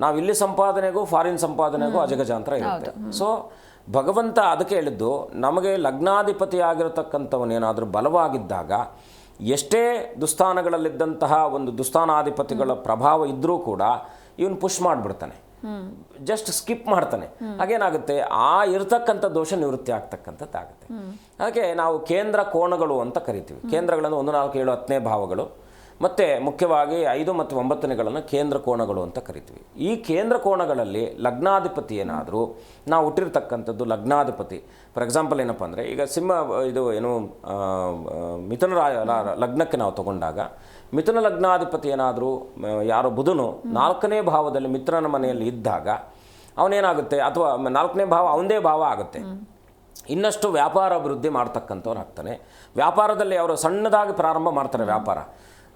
ನಾವು ಇಲ್ಲಿ ಸಂಪಾದನೆಗೂ ಫಾರಿನ್ ಸಂಪಾದನೆಗೂ ಅಜಗಜಾಂತರ ಇರುತ್ತೆ. ಸೊ ಭಗವಂತ ಅದಕ್ಕೆ ಹೇಳಿದ್ದು, ನಮಗೆ ಲಗ್ನಾಧಿಪತಿ ಆಗಿರತಕ್ಕಂಥವನೇನಾದರೂ ಬಲವಾಗಿದ್ದಾಗ ಎಷ್ಟೇ ದುಸ್ಥಾನಗಳಲ್ಲಿದ್ದಂತಹ ಒಂದು ದುಸ್ಥಾನಾಧಿಪತಿಗಳ ಪ್ರಭಾವ ಇದ್ದರೂ ಕೂಡ ಇವನು ಪುಷ್ ಮಾಡಿಬಿಡ್ತಾನೆ. ಜಸ್ಟ್ ಸ್ಕಿಪ್ ಮಾಡ್ತಾನೆ. ಹಾಗೇನಾಗುತ್ತೆ, ಆ ಇರತಕ್ಕಂಥ ದೋಷ ನಿವೃತ್ತಿ ಆಗ್ತಕ್ಕಂಥದ್ದಾಗುತ್ತೆ. ಹಾಗೆ ನಾವು ಕೇಂದ್ರ ಕೋಣಗಳು ಅಂತ ಕರಿತೀವಿ. ಕೇಂದ್ರಗಳನ್ನು 1, 4, 7, 10ನೇ ಭಾವಗಳು, ಮತ್ತು ಮುಖ್ಯವಾಗಿ 5 ಮತ್ತು 9ನೇಗಳನ್ನು ಕೇಂದ್ರ ಕೋಣಗಳು ಅಂತ ಕರಿತೀವಿ. ಈ ಕೇಂದ್ರ ಕೋಣಗಳಲ್ಲಿ ಲಗ್ನಾಧಿಪತಿ ಏನಾದರೂ ನಾವು ಹುಟ್ಟಿರ್ತಕ್ಕಂಥದ್ದು ಲಗ್ನಾಧಿಪತಿ, ಫಾರ್ ಎಕ್ಸಾಂಪಲ್ ಏನಪ್ಪ ಅಂದರೆ, ಈಗ ಸಿಂಹ ಇದು ಏನು ಮಿಥುನ ಲಗ್ನಕ್ಕೆ ನಾವು ತಗೊಂಡಾಗ, ಮಿಥುನ ಲಗ್ನಾಧಿಪತಿ ಏನಾದರೂ ಯಾರೋ ಬುಧನು 4ನೇ ಭಾವದಲ್ಲಿ ಮಿತ್ರನ ಮನೆಯಲ್ಲಿ ಇದ್ದಾಗ ಅವನೇನಾಗುತ್ತೆ, ಅಥವಾ 4ನೇ ಭಾವ ಅವನದೇ ಭಾವ ಆಗುತ್ತೆ, ಇನ್ನಷ್ಟು ವ್ಯಾಪಾರ ಅಭಿವೃದ್ಧಿ ಮಾಡ್ತಕ್ಕಂಥವ್ರು ಆಗ್ತಾನೆ. ವ್ಯಾಪಾರದಲ್ಲಿ ಅವರು ಸಣ್ಣದಾಗಿ ಪ್ರಾರಂಭ ಮಾಡ್ತಾರೆ ವ್ಯಾಪಾರ.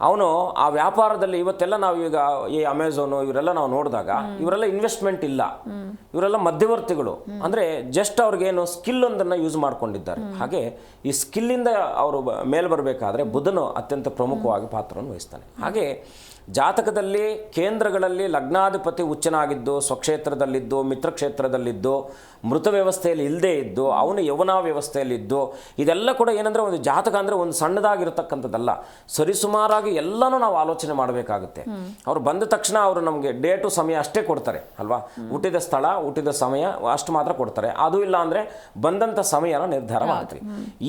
ಅವನು ಆ ವ್ಯಾಪಾರದಲ್ಲಿ ಇವತ್ತೆಲ್ಲ ನಾವು ಈಗ ಈ ಅಮೆಝಾನು ಇವರೆಲ್ಲ ನಾವು ನೋಡಿದಾಗ ಇವರೆಲ್ಲ ಇನ್ವೆಸ್ಟ್ಮೆಂಟ್ ಇಲ್ಲ, ಇವರೆಲ್ಲ ಮಧ್ಯವರ್ತಿಗಳು. ಅಂದರೆ ಜಸ್ಟ್ ಅವ್ರಿಗೇನು ಸ್ಕಿಲ್ ಒಂದನ್ನು ಯೂಸ್ ಮಾಡ್ಕೊಂಡಿದ್ದಾರೆ. ಹಾಗೆ ಈ ಸ್ಕಿಲ್ಲಿಂದ ಅವರು ಮೇಲೆ ಬರಬೇಕಾದ್ರೆ ಬುಧನು ಅತ್ಯಂತ ಪ್ರಮುಖವಾಗಿ ಪಾತ್ರವನ್ನು ವಹಿಸ್ತಾನೆ. ಹಾಗೆ ಜಾತಕದಲ್ಲಿ ಕೇಂದ್ರಗಳಲ್ಲಿ ಲಗ್ನಾಧಿಪತಿ ಉಚ್ಚನಾಗಿದ್ದು, ಸ್ವಕ್ಷೇತ್ರದಲ್ಲಿದ್ದು, ಮಿತ್ರಕ್ಷೇತ್ರದಲ್ಲಿದ್ದು, ಮೃತ ವ್ಯವಸ್ಥೆಯಲ್ಲಿ ಇಲ್ಲದೇ ಇದ್ದು, ಅವನು ಯೌವನ ವ್ಯವಸ್ಥೆಯಲ್ಲಿದ್ದು, ಇದೆಲ್ಲ ಕೂಡ ಏನಂದರೆ ಒಂದು ಜಾತಕ ಅಂದರೆ ಒಂದು ಸಣ್ಣದಾಗಿರ್ತಕ್ಕಂಥದ್ದಲ್ಲ, ಸರಿಸುಮಾರಾಗಿ ಎಲ್ಲನೂ ನಾವು ಆಲೋಚನೆ ಮಾಡಬೇಕಾಗುತ್ತೆ. ಅವರು ಬಂದ ತಕ್ಷಣ ಅವರು ನಮಗೆ ಡೇಟು ಸಮಯ ಅಷ್ಟೇ ಕೊಡ್ತಾರೆ ಅಲ್ವಾ, ಹುಟ್ಟಿದ ಸ್ಥಳ ಹುಟ್ಟಿದ ಸಮಯ ಅಷ್ಟು ಮಾತ್ರ ಕೊಡ್ತಾರೆ. ಅದು ಇಲ್ಲ ಅಂದರೆ ಬಂದಂಥ ಸಮಯನ ನಿರ್ಧಾರ ಮಾಡ್ತೀವಿ.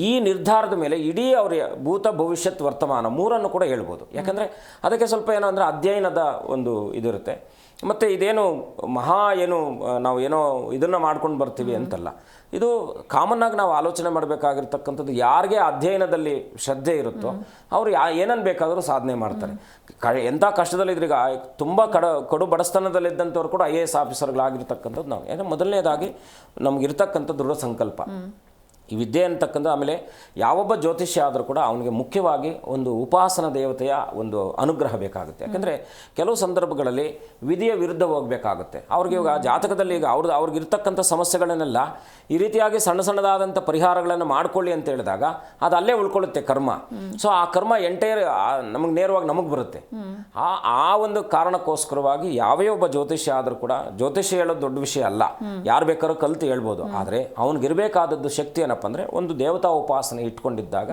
ಈ ನಿರ್ಧಾರದ ಮೇಲೆ ಇಡೀ ಅವರ ಭೂತ ಭವಿಷ್ಯತ್ ವರ್ತಮಾನ 3 ಕೂಡ ಹೇಳ್ಬೋದು. ಯಾಕಂದರೆ ಅದಕ್ಕೆ ಸ್ವಲ್ಪ ಏನೋ ಅಂದರೆ ಅಧ್ಯಯನದ ಒಂದು ಇದಿರುತ್ತೆ. ಮತ್ತು ಇದೇನು ನಾವು ಏನೋ ಇದನ್ನು ಮಾಡ್ಕೊಂಡು ಬರ್ತೀವಿ ಅಂತಲ್ಲ, ಇದು ಕಾಮನ್ ಆಗಿ ನಾವು ಆಲೋಚನೆ ಮಾಡಬೇಕಾಗಿರ್ತಕ್ಕಂಥದ್ದು. ಯಾರಿಗೆ ಅಧ್ಯಯನದಲ್ಲಿ ಶ್ರದ್ಧೆ ಇರುತ್ತೋ ಅವರು ಏನನ್ನು ಬೇಕಾದರೂ ಸಾಧನೆ ಮಾಡ್ತಾರೆ. ಎಂಥ ಕಷ್ಟದಲ್ಲಿದ್ರೆ, ಈಗ ತುಂಬ ಕಡು ಬಡಸ್ತನದಲ್ಲಿದ್ದಂಥವ್ರು ಕೂಡ IAS ಆಫೀಸರ್ಗಳಾಗಿರ್ತಕ್ಕಂಥದ್ದು ನಾವು. ಯಾಕಂದರೆ ಮೊದಲನೇದಾಗಿ ನಮಗಿರ್ತಕ್ಕಂಥ ದೃಢ ಸಂಕಲ್ಪ, ಈ ವಿದ್ಯೆ ಅಂತಕ್ಕಂಥ. ಆಮೇಲೆ ಯಾವೊಬ್ಬ ಜ್ಯೋತಿಷ್ಯ ಆದರೂ ಕೂಡ ಅವನಿಗೆ ಮುಖ್ಯವಾಗಿ ಒಂದು ಉಪಾಸನ ದೇವತೆಯ ಒಂದು ಅನುಗ್ರಹ ಬೇಕಾಗುತ್ತೆ. ಯಾಕಂದರೆ ಕೆಲವು ಸಂದರ್ಭಗಳಲ್ಲಿ ವಿಧಿಯ ವಿರುದ್ಧ ಹೋಗಬೇಕಾಗುತ್ತೆ. ಅವ್ರಿಗೆ ಇವಾಗ ಜಾತಕದಲ್ಲಿ ಈಗ ಅವ್ರಿಗಿರ್ತಕ್ಕಂಥ ಸಮಸ್ಯೆಗಳನ್ನೆಲ್ಲ ಈ ರೀತಿಯಾಗಿ ಸಣ್ಣದಾದಂಥ ಪರಿಹಾರಗಳನ್ನು ಮಾಡ್ಕೊಳ್ಳಿ ಅಂತ ಹೇಳಿದಾಗ ಅದು ಅಲ್ಲೇ ಉಳ್ಕೊಳ್ಳುತ್ತೆ ಕರ್ಮ. ಸೊ ಆ ಕರ್ಮ ಎಂಟೈರ್ ನಮಗೆ ನೇರವಾಗಿ ನಮಗೆ ಬರುತ್ತೆ. ಆ ಒಂದು ಕಾರಣಕ್ಕೋಸ್ಕರವಾಗಿ ಯಾವೇ ಒಬ್ಬ ಜ್ಯೋತಿಷ್ಯ ಆದರೂ ಕೂಡ, ಜ್ಯೋತಿಷ್ಯ ಹೇಳೋದು ದೊಡ್ಡ ವಿಷಯ ಅಲ್ಲ, ಯಾರು ಬೇಕಾದ್ರೂ ಕಲಿತು ಹೇಳ್ಬೋದು. ಆದರೆ ಅವನಿಗಿರಬೇಕಾದದ್ದು ಶಕ್ತಿ ಏನಪ್ಪ ಅಂದರೆ, ಒಂದು ದೇವತಾ ಉಪಾಸನೆ ಇಟ್ಕೊಂಡಿದ್ದಾಗ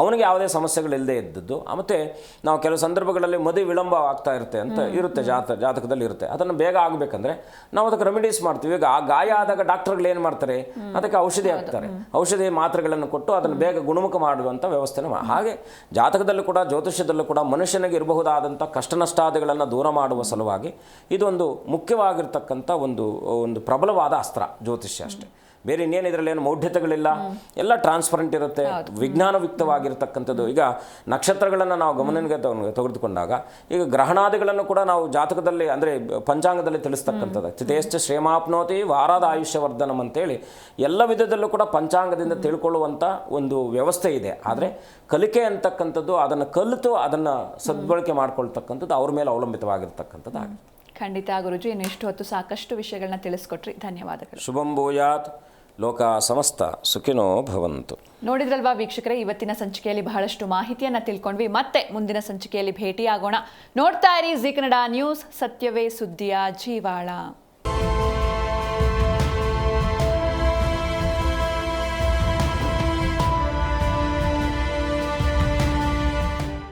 ಅವನಿಗೆ ಯಾವುದೇ ಸಮಸ್ಯೆಗಳಿಲ್ಲದೆ ಇದ್ದದ್ದು. ಮತ್ತು ನಾವು ಕೆಲವು ಸಂದರ್ಭಗಳಲ್ಲಿ ಮದುವೆ ವಿಳಂಬ ಆಗ್ತಾ ಇರುತ್ತೆ ಜಾತಕದಲ್ಲಿ ಇರುತ್ತೆ. ಅದನ್ನು ಬೇಗ ಆಗಬೇಕಂದ್ರೆ ನಾವು ಅದಕ್ಕೆ ರೆಮಿಡೀಸ್ ಮಾಡ್ತೀವಿ. ಈಗ ಆ ಗಾಯ ಆದಾಗ ಡಾಕ್ಟರ್ಗಳು ಏನು ಮಾಡ್ತಾರೆ, ಅದಕ್ಕೆ ಔಷಧಿ ಹಾಕ್ತಾರೆ, ಔಷಧಿ ಮಾತ್ರೆಗಳನ್ನು ಕೊಟ್ಟು ಅದನ್ನು ಬೇಗ ಗುಣಮುಖ ಮಾಡುವಂಥ ವ್ಯವಸ್ಥೆನ ಹಾಗೆ ಜಾತಕದಲ್ಲೂ ಕೂಡ ಜ್ಯೋತಿಷ್ಯದಲ್ಲೂ ಕೂಡ ಮನುಷ್ಯನಿಗೆ ಇರಬಹುದಾದಂಥ ಕಷ್ಟ ನಷ್ಟಾದಿಗಳನ್ನು ದೂರ ಮಾಡುವ ಸಲುವಾಗಿ ಇದೊಂದು ಮುಖ್ಯವಾಗಿರ್ತಕ್ಕಂಥ ಒಂದು ಪ್ರಬಲವಾದ ಅಸ್ತ್ರ ಜ್ಯೋತಿಷ್ಯ ಅಷ್ಟೇ. ಬೇರೆ ಇನ್ನೇನು ಇದರಲ್ಲಿ ಏನು ಮೌಢ್ಯತೆಗಳಿಲ್ಲ, ಎಲ್ಲ ಟ್ರಾನ್ಸ್ಪರೆಂಟ್ ಇರುತ್ತೆ, ವಿಜ್ಞಾನಯುಕ್ತವಾಗಿರ್ತಕ್ಕಂಥದ್ದು. ಈಗ ನಕ್ಷತ್ರಗಳನ್ನು ನಾವು ಗಮನಕ್ಕೆ ತೆಗೆದುಕೊಂಡಾಗ ಈಗ ಗ್ರಹಣಾದಿಗಳನ್ನು ಕೂಡ ನಾವು ಜಾತಕದಲ್ಲಿ ಅಂದರೆ ಪಂಚಾಂಗದಲ್ಲಿ ತಿಳಿಸ್ತಕ್ಕಂಥದ್ದು. ತಿಥೇಶ್ಚ ಶ್ರೇಮಾಪ್ನೋತಿ ವಾರಾದ ಆಯುಷ್ಯವರ್ಧನಂ ಅಂತೇಳಿ ಎಲ್ಲ ವಿಧದಲ್ಲೂ ಕೂಡ ಪಂಚಾಂಗದಿಂದ ತಿಳ್ಕೊಳ್ಳುವಂಥ ಒಂದು ವ್ಯವಸ್ಥೆ ಇದೆ. ಆದರೆ ಕಲಿಕೆ ಅಂತಕ್ಕಂಥದ್ದು ಅದನ್ನು ಕಲಿತು ಅದನ್ನು ಸದ್ಬಳಕೆ ಮಾಡ್ಕೊಳ್ತಕ್ಕಂಥದ್ದು ಅವ್ರ ಮೇಲೆ ಅವಲಂಬಿತವಾಗಿರ್ತಕ್ಕಂಥದ್ದು ಆಗುತ್ತೆ. ಖಂಡಿತ ಗುರುಜಿ, ಇನ್ನು ಇಷ್ಟು ಹೊತ್ತು ಸಾಕಷ್ಟು ವಿಷಯಗಳನ್ನ ತಿಳಿಸ್ಕೊಟ್ರಿ, ಧನ್ಯವಾದಗಳು. ಶುಭಂ ಭೂಯಾತ್, ಲೋಕ ಸಮಸ್ತ ಸುಖಿನೋ ಭವಂತು. ನೋಡಿದ್ರಲ್ವಾ ವೀಕ್ಷಕರೇ, ಇವತ್ತಿನ ಸಂಚಿಕೆಯಲ್ಲಿ ಬಹಳಷ್ಟು ಮಾಹಿತಿಯನ್ನ ತಿಳ್ಕೊಂಡ್ವಿ. ಮತ್ತೆ ಮುಂದಿನ ಸಂಚಿಕೆಯಲ್ಲಿ ಭೇಟಿಯಾಗೋಣ. ನೋಡ್ತಾ ಇರಿ ಜೀ ಕನ್ನಡ ನ್ಯೂಸ್, ಸತ್ಯವೇ ಸುದ್ದಿಯ ಜೀವಾಳ.